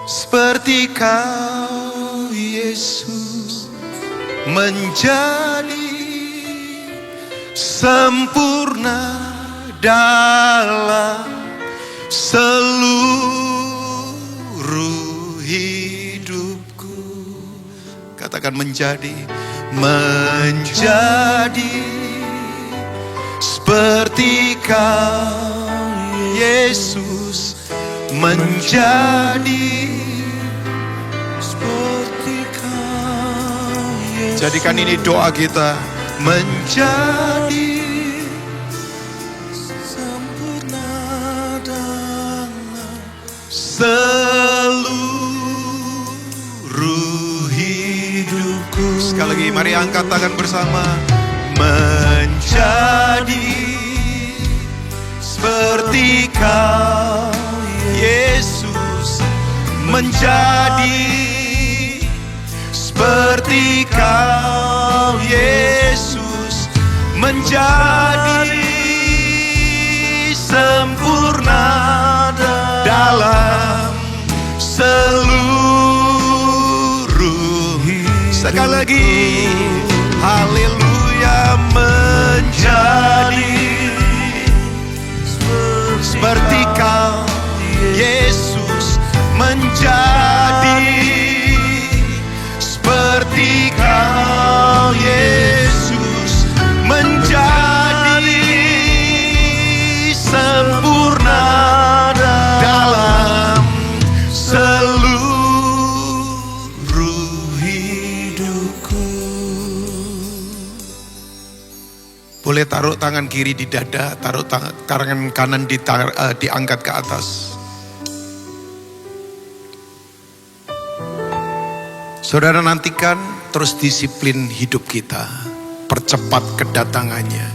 S4: seperti Kau, Yesus. Menjadi sempurna dalam seluruh hidupku. Katakan menjadi seperti Kau, Yesus. Menjadi seperti Kau, Yesus. Jadikan ini doa kita. Menjadi seluruh hidupku. Sekali lagi mari angkat tangan bersama. Menjadi seperti Kau, Yesus. Menjadi seperti Kau, Yesus. Menjadi sempurna dalam seluruh. Sekali lagi, haleluya. Menjadi seperti Kau, Yesus. Menjadi seperti Kau, Yesus. Menjadi sempurna dalam seluruh hidupku. Boleh taruh tangan kiri di dada, taruh tangan kanan diangkat ke atas. Saudara nantikan terus disiplin hidup kita, percepat kedatangannya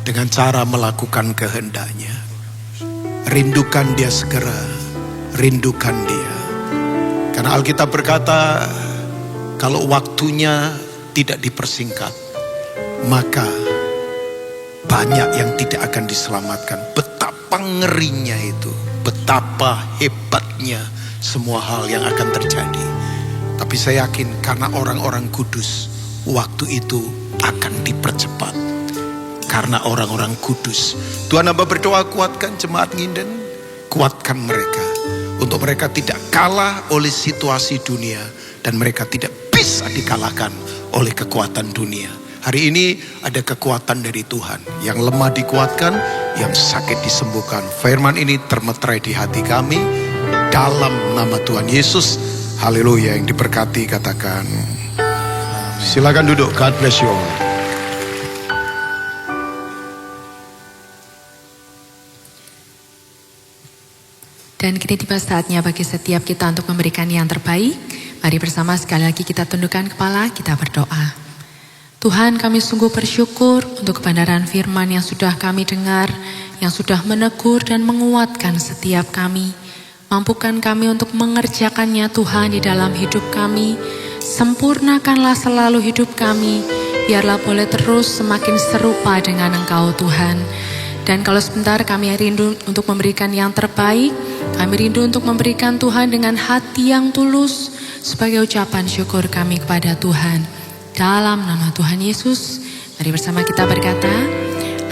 S4: dengan cara melakukan kehendaknya. Rindukan dia segera, rindukan dia. Karena Alkitab berkata, kalau waktunya tidak dipersingkat, maka banyak yang tidak akan diselamatkan. Betapa ngerinya itu, betapa hebatnya semua hal yang akan terjadi. Tapi saya yakin karena orang-orang kudus, waktu itu akan dipercepat. Karena orang-orang kudus. Tuhan hamba berdoa, kuatkan jemaat Nginden, kuatkan mereka. Untuk mereka tidak kalah oleh situasi dunia. Dan mereka tidak bisa dikalahkan oleh kekuatan dunia. Hari ini ada kekuatan dari Tuhan. Yang lemah dikuatkan, yang sakit disembuhkan. Firman ini termeterai di hati kami. Dalam nama Tuhan Yesus. Haleluya, yang diberkati katakan. Silakan duduk, God bless you all.
S2: Dan kini tiba saatnya bagi setiap kita untuk memberikan yang terbaik. Mari bersama sekali lagi kita tundukkan kepala, kita berdoa. Tuhan, kami sungguh bersyukur untuk kebenaran firman yang sudah kami dengar, yang sudah menegur dan menguatkan setiap kami. Mampukan kami untuk mengerjakannya Tuhan di dalam hidup kami. Sempurnakanlah selalu hidup kami. Biarlah boleh terus semakin serupa dengan Engkau Tuhan. Dan kalau sebentar kami rindu untuk memberikan yang terbaik, kami rindu untuk memberikan Tuhan dengan hati yang tulus sebagai ucapan syukur kami kepada Tuhan. Dalam nama Tuhan Yesus, mari bersama kita berkata,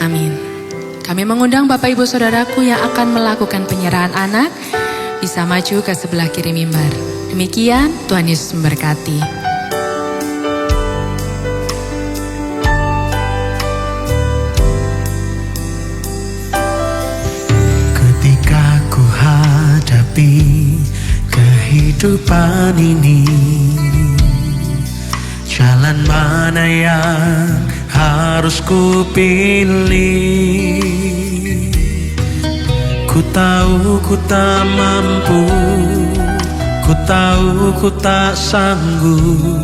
S2: amin. Kami mengundang Bapak Ibu Saudaraku yang akan melakukan penyerahan anak, bisa maju ke sebelah kiri mimbar. Demikian, Tuhan Yesus memberkati.
S5: Kehidupan ini, jalan mana yang harus ku pilih? Ku tahu ku tak mampu, ku tahu ku tak sanggup.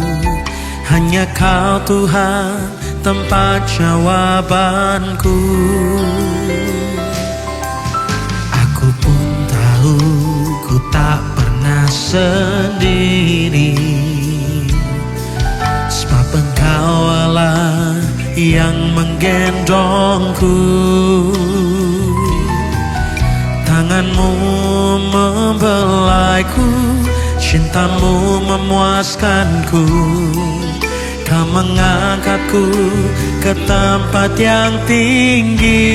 S5: Hanya Kau Tuhan tempat jawabanku. Aku pun tahu ku tak pernah sendiri, sebab Engkau Allah yang menggendongku. Tanganmu membelaiku, cintamu memuaskanku. Kau mengangkatku ke tempat yang tinggi.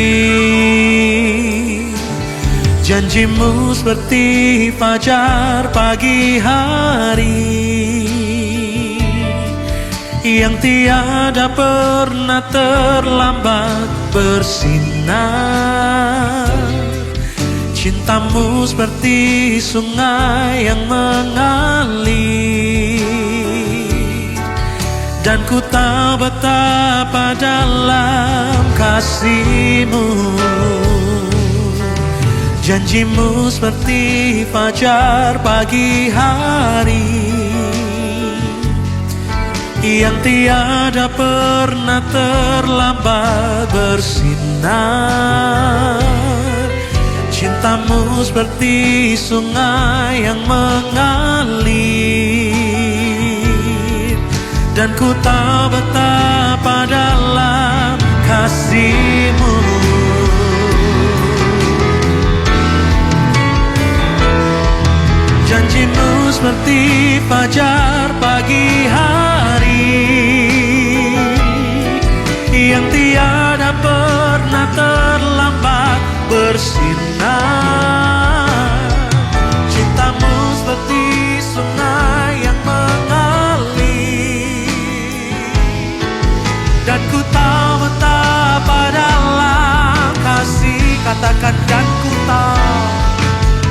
S5: Janjimu seperti fajar pagi hari, yang tiada pernah terlambat bersinar. Cintamu seperti sungai yang mengalir, dan ku tahu betapa dalam kasih-Mu. Janjimu seperti fajar pagi hari, yang tiada pernah terlambat bersinar. Cintamu seperti sungai yang mengalir, dan ku tahu betapa dalam kasih-Mu. Janjimu seperti fajar pagi hari, yang tiada pernah terlambat bersinar. Cintamu seperti sungai yang mengalir, dan ku tahu betapa dalam kasih. Katakan, dan ku tahu,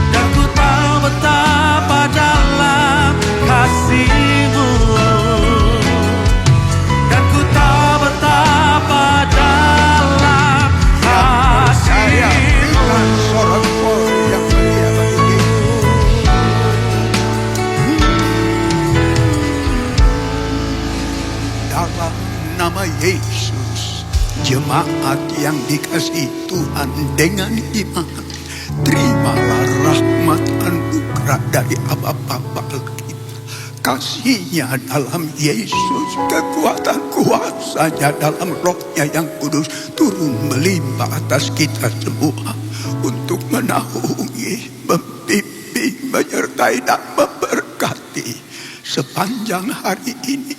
S5: dan ku tahu betapa dalam kasih-Mu, dan ku tahu betapa dalam kasih-Mu.
S6: Dalam nama Yesus, jemaat yang dikasihi Tuhan dengan iman, terimalah rahmat anugerah dari Allah Bapa kita. Kasih-Nya dalam Yesus, kekuatan kuasa-Nya dalam Roh-Nya yang kudus turun melimpah atas kita semua untuk menaungi, membimbing, menyertai dan memberkati sepanjang hari ini.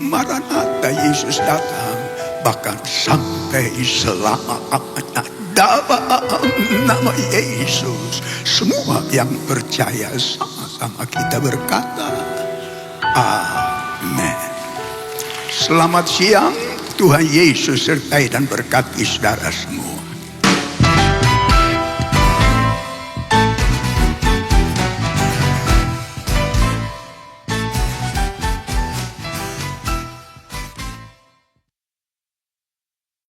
S6: Maranatha, Yesus datang, bahkan sampai selamanya. Dalam nama Yesus, semua yang percaya sama-sama kita berkata, amin. Selamat siang, Tuhan Yesus sertai dan berkati saudara semua.